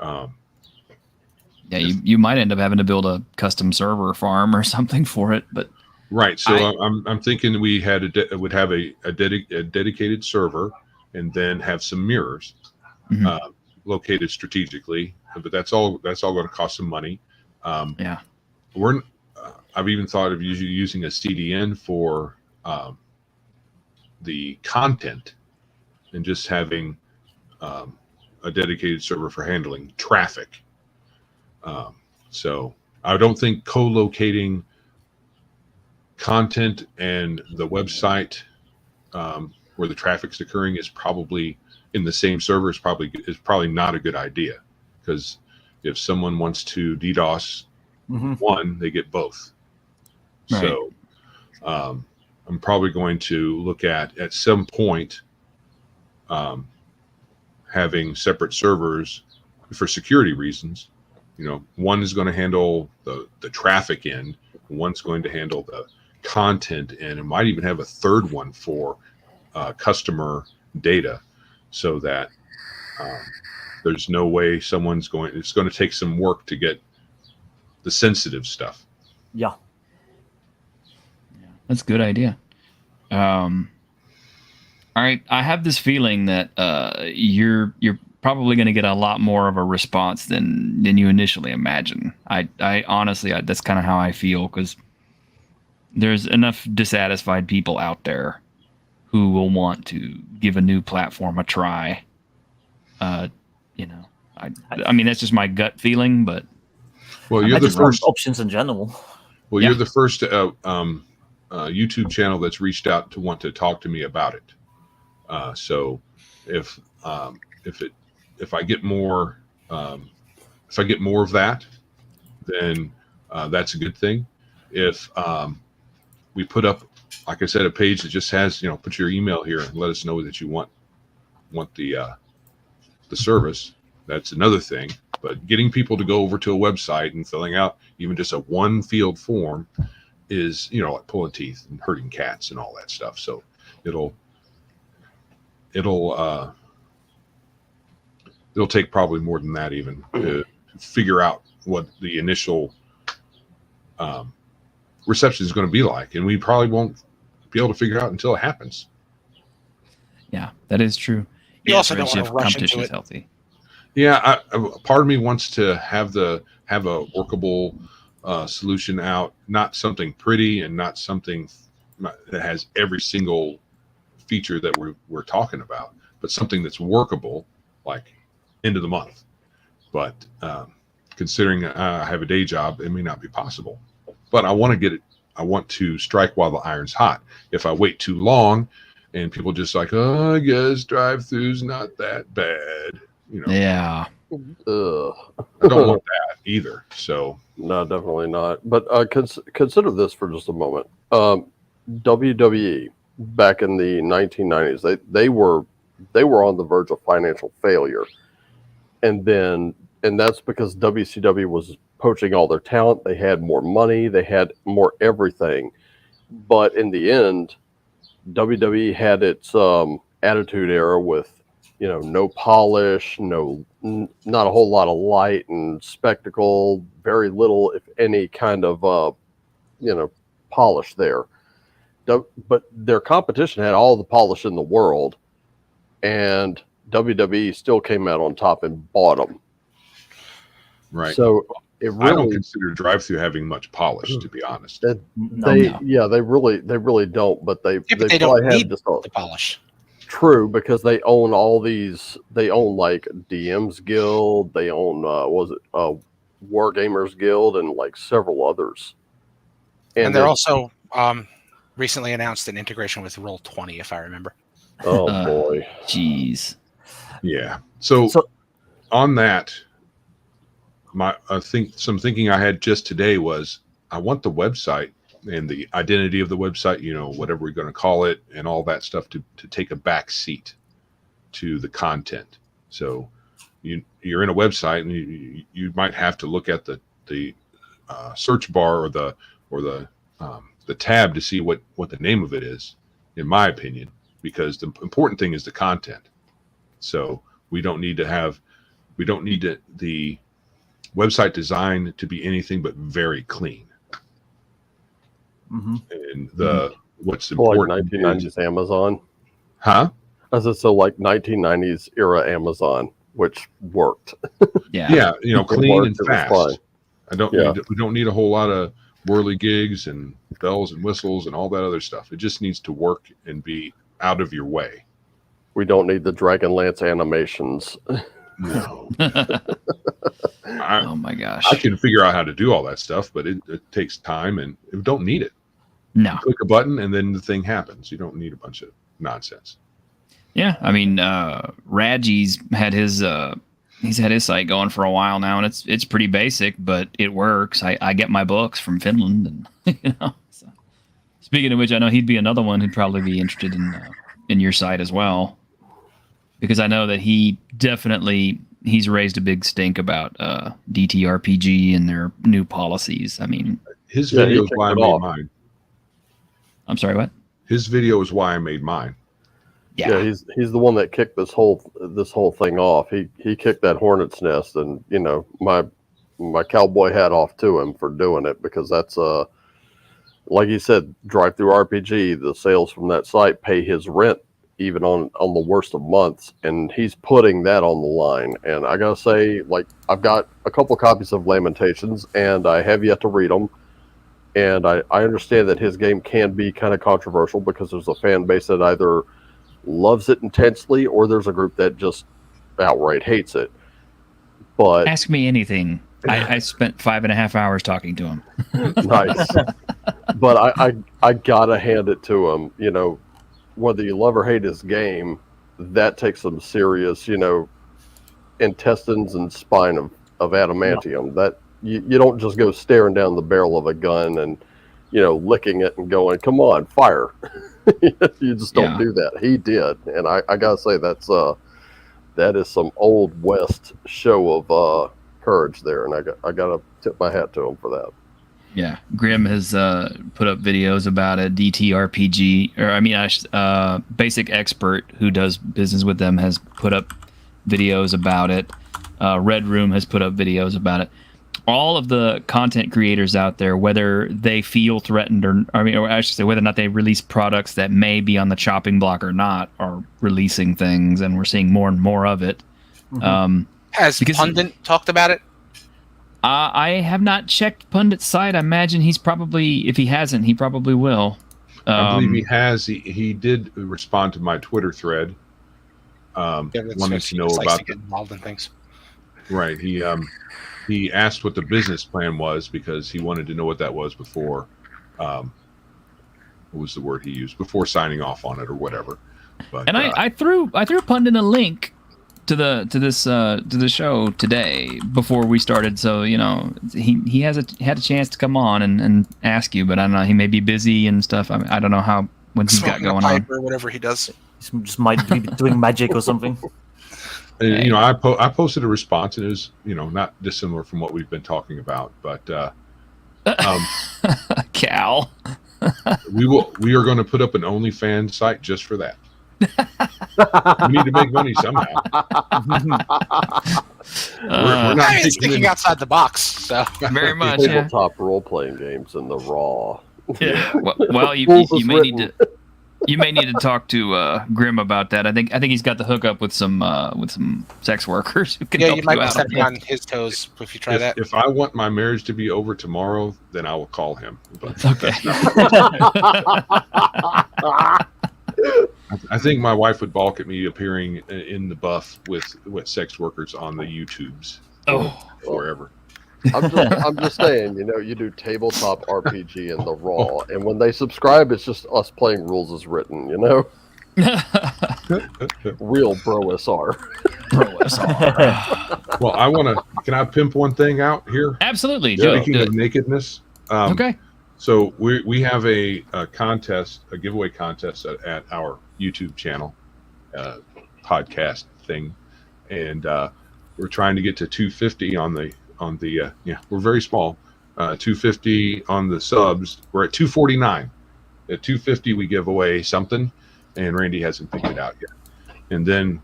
yeah, you might end up having to build a custom server farm or something for it, but right. So I'm thinking we would have a dedicated server, and then have some mirrors located strategically. But that's all going to cost some money. yeah. I've even thought of using a CDN for the content, and just having a dedicated server for handling traffic. So I don't think co-locating content and the website where the traffic's occurring is probably in the same server is probably not a good idea, because if someone wants to DDoS one, they get both. Right. So I'm probably going to look at some point having separate servers for security reasons. One is going to handle the traffic end, one's going to handle the content, and it might even have a third one for customer data, so that there's no way it's going to take some work to get the sensitive stuff. Yeah. That's a good idea. All right, I have this feeling that you're probably going to get a lot more of a response than you initially imagine. I honestly, that's kind of how I feel, because there's enough dissatisfied people out there who will want to give a new platform a try. I mean, that's just my gut feeling, but you're the first options in general. Well, you're the first YouTube channel that's reached out to want to talk to me about it. So if I get more of that, then that's a good thing. If we put up, like I said, a page that just has, put your email here and let us know that you want the service, that's another thing. But getting people to go over to a website and filling out even just a one field form is, like pulling teeth and hurting cats and all that stuff. So it'll take probably more than that even to figure out what the initial reception is going to be like, and we probably won't be able to figure it out until it happens. Yeah, that is true. You also don't Redshift want to rush competition into is it. healthy. Yeah, part of me wants to have a workable solution out, not something pretty and not something that has every single feature that we're talking about, but something that's workable, like end of the month. But considering I have a day job, it may not be possible. But I want to get it. I want to strike while the iron's hot. If I wait too long, and people just like, I guess drive-through's not that bad. Yeah. I don't want that either. So No, definitely not. But consider this for just a moment. WWE back in the 1990s, they were on the verge of financial failure, and that's because WCW was poaching all their talent. They had more money, they had more everything, but in the end, WWE had its attitude era with no polish, not a whole lot of light and spectacle, very little, if any, kind of polish there. But their competition had all the polish in the world, and WWE still came out on top and bought them. right. So it really, I don't consider drive-through having much polish, to be honest. they really don't. But they They probably don't have need just the polish. true, because they own all these. They own like DM's Guild. They own War Gamers Guild and like several others. And they're also recently announced an integration with Roll20, if I remember. oh boy, Jeez. Yeah. So on that, some thinking I had just today was I want the website and the identity of the website, whatever we're going to call it, and all that stuff to take a back seat to the content. So you're in a website and you might have to look at the search bar or the tab to see what the name of it is, in my opinion, because the important thing is the content. So we don't need the website design to be anything but very clean. Mm-hmm. And what's Like important 1990s is, Amazon. huh? As I said, like 1990s era Amazon, which worked. Yeah, clean worked, and it was fast. fine. We don't need a whole lot of whirligigs and bells and whistles and all that other stuff. It just needs to work and be out of your way. We don't need the Dragonlance animations. No. Oh my gosh. I can figure out how to do all that stuff, but it takes time and we don't need it. No. You click a button and then the thing happens. You don't need a bunch of nonsense. Yeah, I mean, Radji's had his he's had his site going for a while now, and it's pretty basic, but it works. I get my books from Finland, and So. Speaking of which, I know he'd be another one who'd probably be interested in your site as well, because I know that he's raised a big stink about DTRPG and their new policies. I mean, His video is why I made mine. I'm sorry, what? His video is why I made mine. Yeah, he's the one that kicked this whole thing off. He kicked that hornet's nest, and my cowboy hat off to him for doing it, because that's like he said, Drive Through RPG. The sales from that site pay his rent even on the worst of months, and he's putting that on the line. And I gotta say, like, I've got a couple copies of Lamentations, and I have yet to read them. And I understand that his game can be kind of controversial because there's a fan base that either loves it intensely or there's a group that just outright hates it. But ask me anything. I spent 5.5 hours talking to him. Nice. But I gotta hand it to him. Whether you love or hate his game, that takes some serious, intestines and spine of adamantium. That you don't just go staring down the barrel of a gun and licking it and going, come on, fire. You just don't do that. He did, and I gotta say that is some old West show of courage there, and I gotta tip my hat to him for that. Yeah, Grim has put up videos about a DTRPG, or Basic Expert, who does business with them, has put up videos about it. Red Room has put up videos about it. All of the content creators out there, whether they feel threatened or I should say, whether or not they release products that may be on the chopping block or not, are releasing things, and we're seeing more and more of it. Mm-hmm. Has Pundit talked about it? I have not checked Pundit's site. I imagine he's probably, if he hasn't, he probably will. I believe he has. He did respond to my Twitter thread, wanting to know about get involved in things. Right. He asked what the business plan was because he wanted to know what that was before. What was the word he used? Before signing off on it or whatever. But, and I threw Pundit a link to the show today before we started, so he had a chance to come on and ask you, but I don't know, he may be busy and stuff. I don't know what he's got going on or whatever he does. He just might be doing magic or something. And, I posted a response, and it was not dissimilar from what we've been talking about, but Cal. we are going to put up an OnlyFans site just for that. We need to make money somehow. We're not thinking outside the box. So very much. Tabletop role-playing games in the raw. Yeah. Well, you may need to. You may need to talk to Grim about that. I think he's got the hookup with some sex workers who can help you might you be out. stepping on his toes if you try that. If I want my marriage to be over tomorrow, then I will call him. But okay. I think my wife would balk at me appearing in the buff with sex workers on the YouTubes or wherever. I'm just saying, you do tabletop RPG in the raw, and when they subscribe, it's just us playing rules as written, Real bro SR. Well, can I pimp one thing out here? Absolutely. Speaking of nakedness. Okay. So we have a contest, a giveaway contest at our YouTube channel, podcast thing, and we're trying to get to 250 on the we're very small, 250 on the subs. We're at 249. At 250, we give away something, and Randy hasn't figured it out yet. And then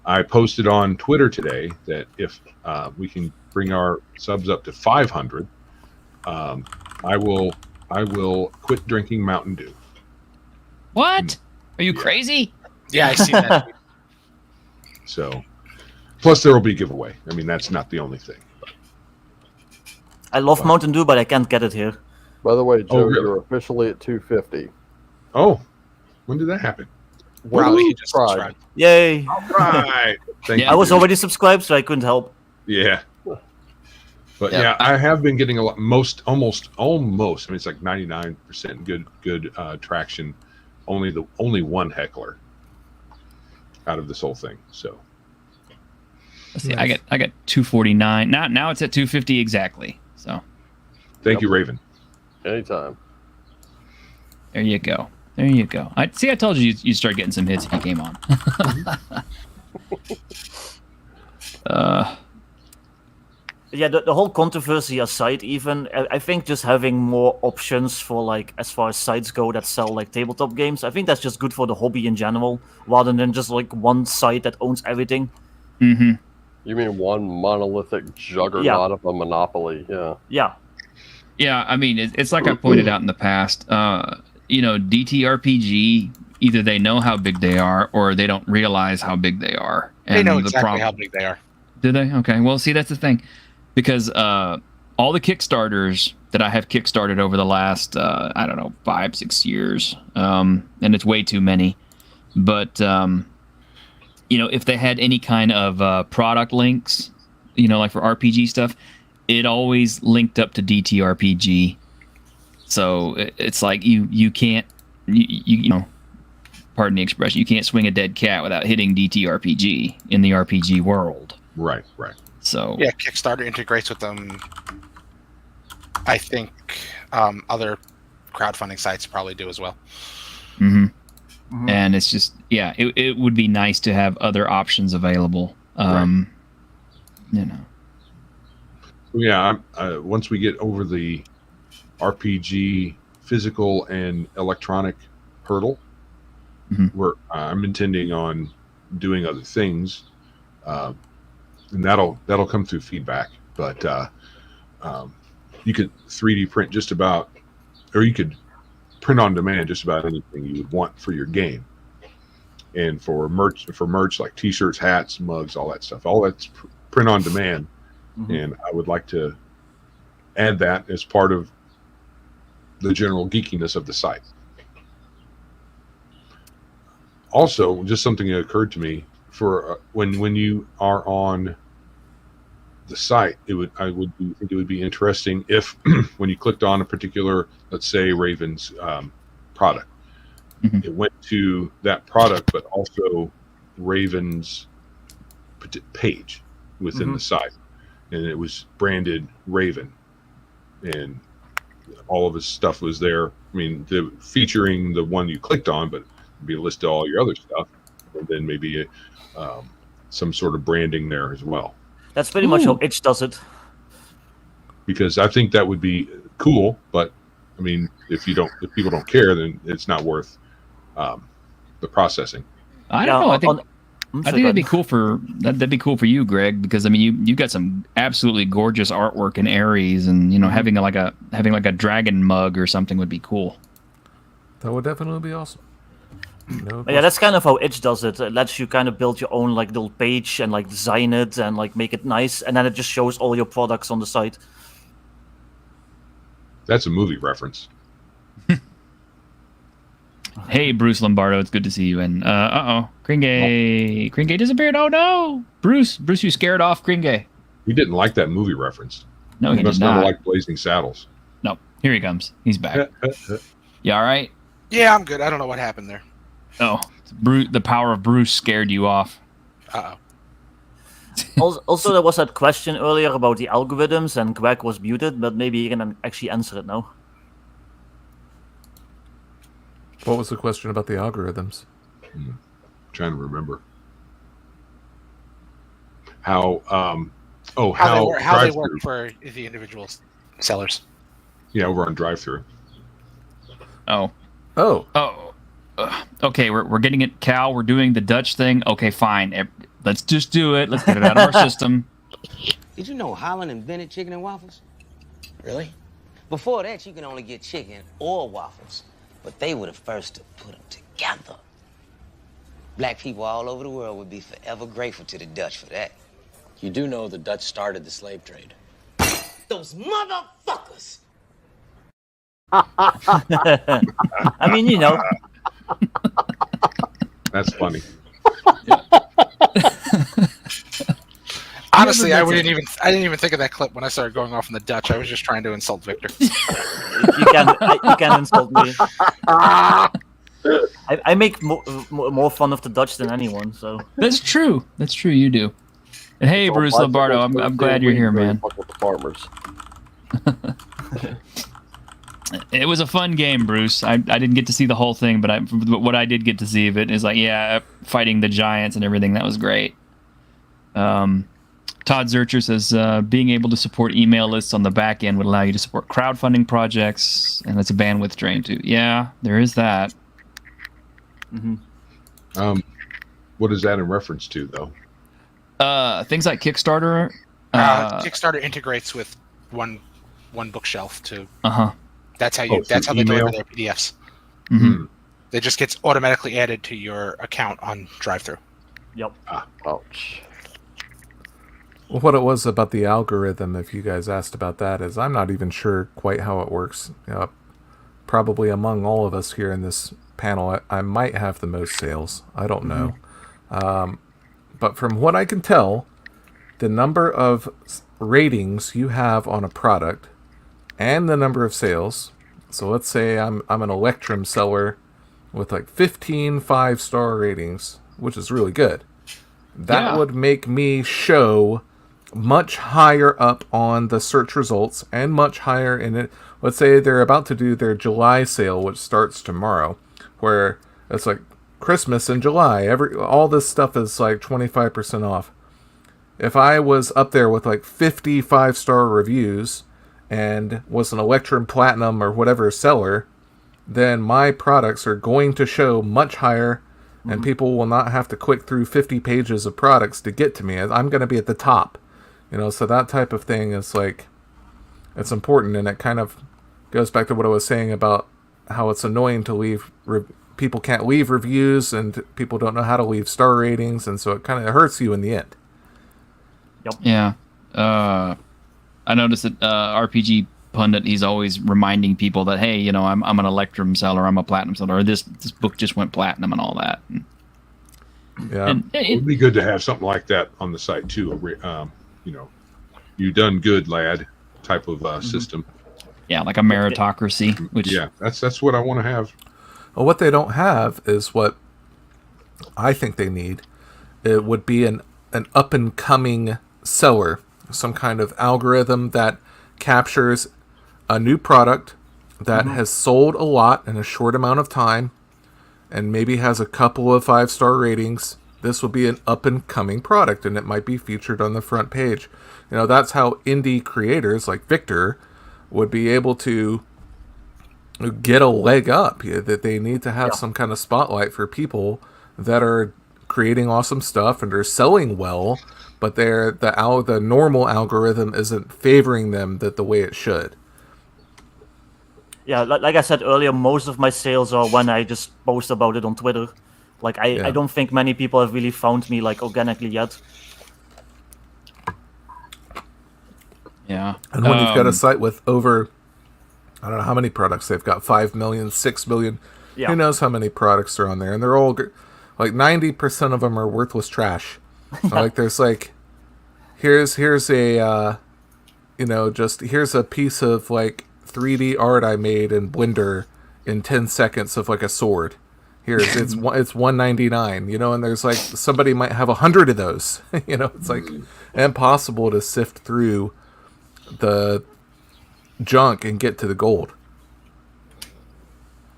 I posted on Twitter today that if we can bring our subs up to 500, I will quit drinking Mountain Dew. What? Are you Yeah. crazy? Yeah, I see that. So, plus there will be a giveaway. I mean, that's not the only thing. I love Wow. Mountain Dew, but I can't get it here. By the way, Joe, really? you're officially at 250. Oh, when did that happen? Probably he Woo! just Tried. subscribed. Yay! Right. Thank Yeah. you. I was dude. already subscribed, so I couldn't help. Yeah. But Yeah. yeah, I have been getting a lot, almost. I mean, it's like 99% good traction. Only one heckler out of this whole thing. So Let's see. I got 249. Now it's at 250 exactly. So thank you, Raven. Anytime. there you go. There you go. I told you you start getting some hits if you came on. Yeah, the whole controversy aside, even I think just having more options for like as far as sites go that sell like tabletop games, I think that's just good for the hobby in general, rather than just like one site that owns everything. Mm-hmm. You mean one monolithic juggernaut of a monopoly? Yeah. Yeah, Yeah, I mean, it's like I pointed out in the past. DTRPG, either they know how big they are or they don't realize how big they are. They know the exactly problem- how big they are. Do they? Okay. Well, see, that's the thing. Because all the Kickstarters that I have kickstarted over the last, 5-6 years, and it's way too many. But, if they had any kind of product links, like for RPG stuff, it always linked up to DTRPG. So it's like you can't, pardon the expression, you can't swing a dead cat without hitting DTRPG in the RPG world. Right. So Yeah, Kickstarter integrates with them. I think other crowdfunding sites probably do as well. mhm. Mhm. And it's just, yeah, it would be nice to have other options available. Yeah. Once we get over the RPG physical and electronic hurdle, Mhm. I'm intending on doing other things, and that'll come through feedback. But you could 3D print just about, or you could print on demand just about anything you would want for your game. And for merch like T-shirts, hats, mugs, all that stuff, all that's print on demand. Mhm. And I would like to add that as part of the general geekiness of the site. Also, just something that occurred to me for when you are on the site, I think it would be interesting if when you clicked on a particular, let's say Raven's product, Mhm. it went to that product, but also Raven's page within the site, and it was branded Raven, and all of his stuff was there. I mean, featuring the one you clicked on, but it'd be a list of all your other stuff, and then maybe some sort of branding there as well. That's pretty much how Itch does it. Because I think that would be cool, but I mean, if people don't care, then it's not worth the processing. I don't know. I think I'm I sorry, think go that'd be ahead. cool that'd be cool for you, Greg, because I mean you got some absolutely gorgeous artwork in Ares, and having like a dragon mug or something would be cool. That would definitely be awesome. No But yeah, that's kind of how Itch does it. It lets you kind of build your own like little page and like design it and like make it nice, and then it just shows all your products on the site. That's a movie reference. Hey, Bruce Lombardo, it's good to see you. And Kringe disappeared. Oh no, Bruce, you scared off Kringe. He didn't like that movie reference. No, He he must did not not. like Blazing Saddles. No, here he comes. He's back. You all right? Yeah, I'm good. I don't know what happened there. Oh, the power of Bruce scared you off. Uh-oh. Also, there was that question earlier about the algorithms, and Greg was muted, but maybe you can actually answer it now. What was the question about the algorithms? Trying to remember how How they work for the individuals. sellers. Yeah, over on drive-through. Oh. Oh, Okay, we're getting it, Cal. We're doing the Dutch thing. Okay, fine. Let's just do it. Let's get it out of our system. Did you know Holland invented chicken and waffles? Really? Before that, you can only get chicken or waffles. But they were the first to put them together. Black people all over the world would be forever grateful to the Dutch for that. You do know the Dutch started the slave trade. Those motherfuckers! I mean, you know. That's funny. Honestly, I didn't even think of that clip when I started going off in the Dutch. I was just trying to insult Victor. You can insult me. I make more fun of the Dutch than anyone, so. That's true. That's true. You do. And hey, Bruce Lombardo, I'm glad you're here, man. Fuck with the farmers. It was a fun game, Bruce. I didn't get to see the whole thing, but what I did get to see of it is like, yeah, fighting the giants and everything. That was great. Todd Zurcher says being able to support email lists on the back end would allow you to support crowdfunding projects, and that's a bandwidth drain too. Yeah, there is that. Mm-hmm. What is that in reference to, though? Things like Kickstarter. Kickstarter integrates with one bookshelf to. That's how they deliver their PDFs. Mm-hmm. It just gets automatically added to your account on drive-through. Yep. Ouch. well, what it was about the algorithm, if you guys asked about that, is I'm not even sure quite how it works. Probably among all of us here in this panel, I might have the most sales. I don't know. But from what I can tell, the number of ratings you have on a product and the number of sales. So let's say I'm an Electrum seller with like 15 5-star ratings, which is really good. That would make me show much higher up on the search results and much higher in it. Let's say they're about to do their July sale, which starts tomorrow, where it's like Christmas in July. All this stuff is like 25% off. If I was up there with like 50 5-star reviews and was an Electrum Platinum or whatever seller, then my products are going to show much higher, and people will not have to click through 50 pages of products to get to me. I'm going to be at the top, so that type of thing is like, it's important, and it kind of goes back to what I was saying about how it's annoying to leave, people can't leave reviews, and people don't know how to leave star ratings, and so it kind of hurts you in the end. Yep. Yeah. I noticed that RPG Pundit, he's always reminding people that, hey, I'm an Electrum seller, I'm a Platinum seller, or this book just went Platinum and all that. Yeah. And It would be good to have something like that on the site too. You done good, lad, type of system. yeah, like a meritocracy, which Yeah, that's what I want to have. Well, what they don't have is what I think they need. It would be an up-and-coming seller, some kind of algorithm that captures a new product that has sold a lot in a short amount of time and maybe has a couple of 5-star ratings. This will be an up-and-coming product, and it might be featured on the front page. That's how indie creators like Victor would be able to get a leg up. That they need to have some kind of spotlight for people that are creating awesome stuff and are selling well, but the normal algorithm isn't favoring them the way it should. Yeah, like I said earlier, most of my sales are when I just post about it on Twitter. Like I don't think many people have really found me like organically yet. yeah. And when you've got a site with over, I don't know how many products they've got, 5 million, 6 million, who knows how many products are on there, and they're all like 90% of them are worthless trash. So, like there's like, here's a here's a piece of like 3D art I made in Blender in 10 seconds of like a sword. It's $199, and there's like somebody might have 100 of those. It's like impossible to sift through the junk and get to the gold.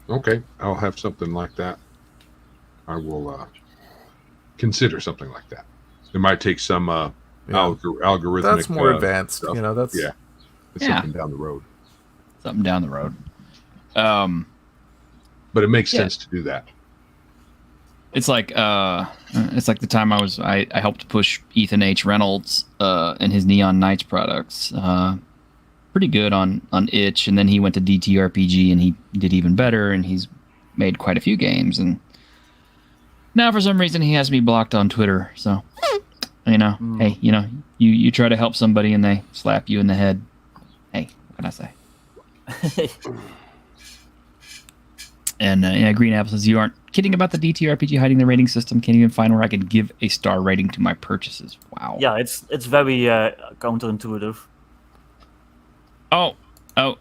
Okay, I'll have something like that. I will consider something like that. It might take some algorithmic. That's more advanced. Stuff. That's It's It's Yeah. something down the road. Something down the road. But it makes Yeah. sense to do that. It's like the time I helped push Ethan H. Reynolds and his Neon Knights products. Pretty good on itch, and then he went to DTRPG and he did even better, and he's made quite a few games, and now for some reason he has me blocked on Twitter. So hey, you try to help somebody and they slap you in the head. Hey, what can I say? And Green Apple says, you aren't kidding about the DTRPG hiding the rating system. Can't even find where I can give a star rating to my purchases. Wow. Yeah, it's very counterintuitive. Oh,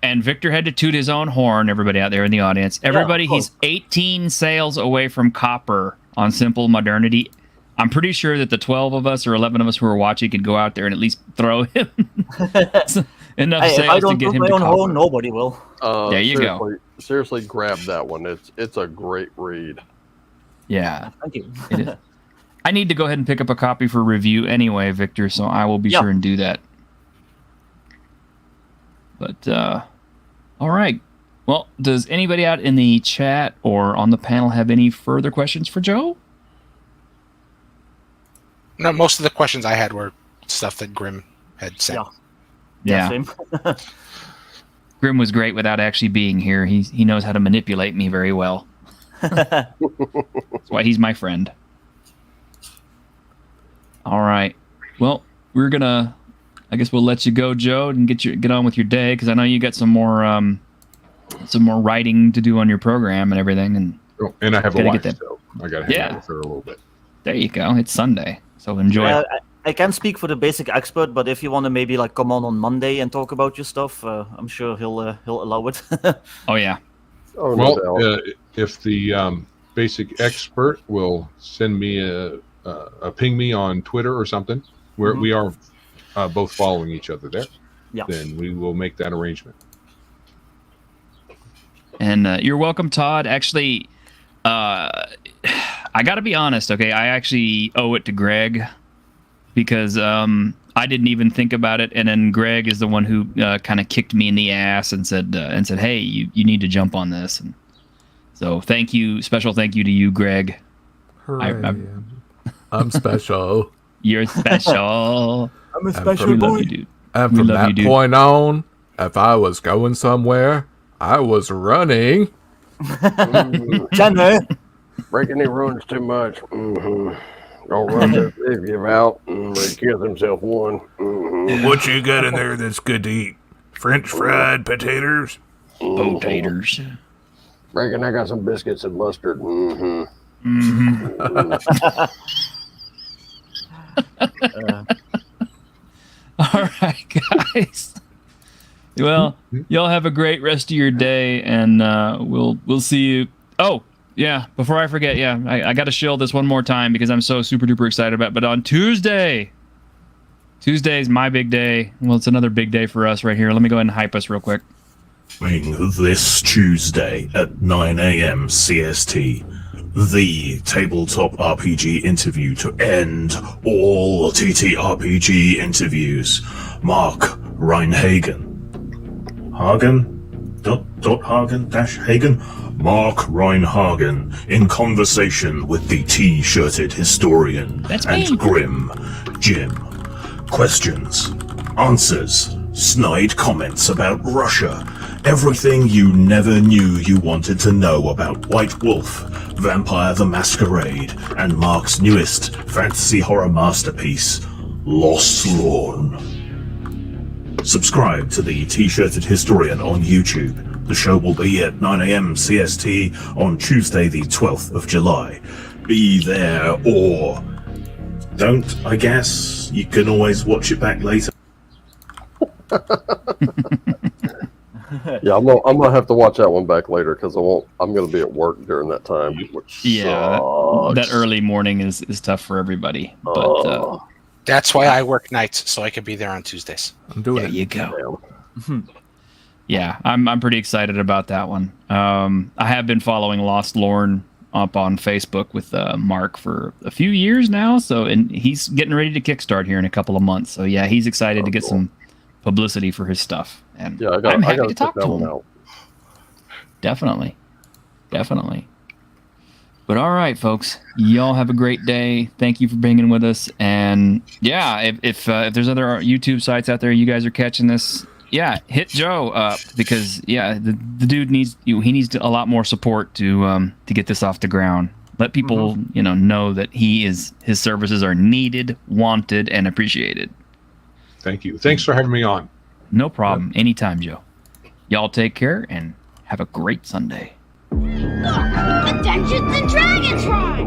and Victor had to toot his own horn, everybody out there in the audience. Everybody, he's 18 sales away from copper on Simple Modernity. I'm pretty sure that the 12 of us or 11 of us who are watching could go out there and at least throw him enough Hey, if I sales to don't get toot him my to own copper. horn, nobody will. There you go. Seriously, grab that one. It's a great read. Yeah. Thank you. It is. I need to go ahead and pick up a copy for review anyway, Victor, so I will be sure and do that. But, all right. Well, does anybody out in the chat or on the panel have any further questions for Joe? No, most of the questions I had were stuff that Grim had sent. Yeah. Same. Grim was great without actually being here. He knows how to manipulate me very well. That's why he's my friend. All right. Well, I guess we'll let you go, Joe, and get on with your day, because I know you got some more writing to do on your program and everything. And I have a Gotta wife, get that- so I got to hang out with her a little bit. There you go. It's Sunday, so enjoy. I can't speak for the basic expert, but if you want to maybe come on Monday and talk about your stuff, I'm sure he'll allow it. Oh yeah. Oh, Well, no doubt. if the basic expert will send me a ping me on Twitter or something, where we are both following each other there, then we will make that arrangement. And you're welcome, Todd. Actually, I got to be honest, okay? I actually owe it to Greg, because I didn't even think about it, and then Greg is the one who kind of kicked me in the ass and said, "Hey, you need to jump on this." And so, special thank you to you, Greg. Hooray. I'm special. You're special. I'm a special We love you, dude. And We from love that you, dude. point on, if I was going somewhere, I was running. Jenny! Breaking any runs too much. Don't run to if you're out. He kills himself one. What you got in there that's good to eat? French fried potatoes? Potatoes. Reckon I got some biscuits and mustard. All right, guys. Well, y'all have a great rest of your day, and we'll see you. Oh, yeah. Before I forget, I got to shill this one more time because I'm so super duper excited about it. But on Tuesday is my big day. Well, it's another big day for us right here. Let me go ahead and hype us real quick. This Tuesday at 9 a.m. CST, the tabletop RPG interview to end all TTRPG interviews. Mark Reinhagen. Hagen? Mark Reinhagen in conversation with the T-shirted historian and Grim Jim. Questions, answers, snide comments about Russia, everything you never knew you wanted to know about White Wolf, Vampire the Masquerade, and Mark's newest fantasy horror masterpiece, Lost Lawn. Subscribe to the T-shirted historian on YouTube. The show will be at 9 a.m. CST on Tuesday the 12th of July. Be there or don't, I guess. You can always watch it back later. Yeah, I'm gonna have to watch that one back later because I'm gonna be at work during that time. Which that early morning is tough for everybody. But That's why I work nights, so I can be there on Tuesdays. I'm doing there it. you go. Yeah, I'm pretty excited about that one. I have been following Lost Lorne up on Facebook with Mark for a few years now. And he's getting ready to kickstart here in a couple of months. So yeah, he's excited to get some publicity for his stuff. And Yeah, I'm I happy gotta to talk check to that him. one out. Definitely. But all right, folks, y'all have a great day. Thank you for being with us. And yeah, if there's other YouTube sites out there, you guys are catching this. Yeah, hit Joe up because the dude needs a lot more support to get this off the ground. Let people know that his services are needed, wanted, and appreciated. Thank you. Thanks for having me on. No problem. Anytime, Joe. Y'all take care and have a great Sunday. Look, the Dungeons and Dragons ride!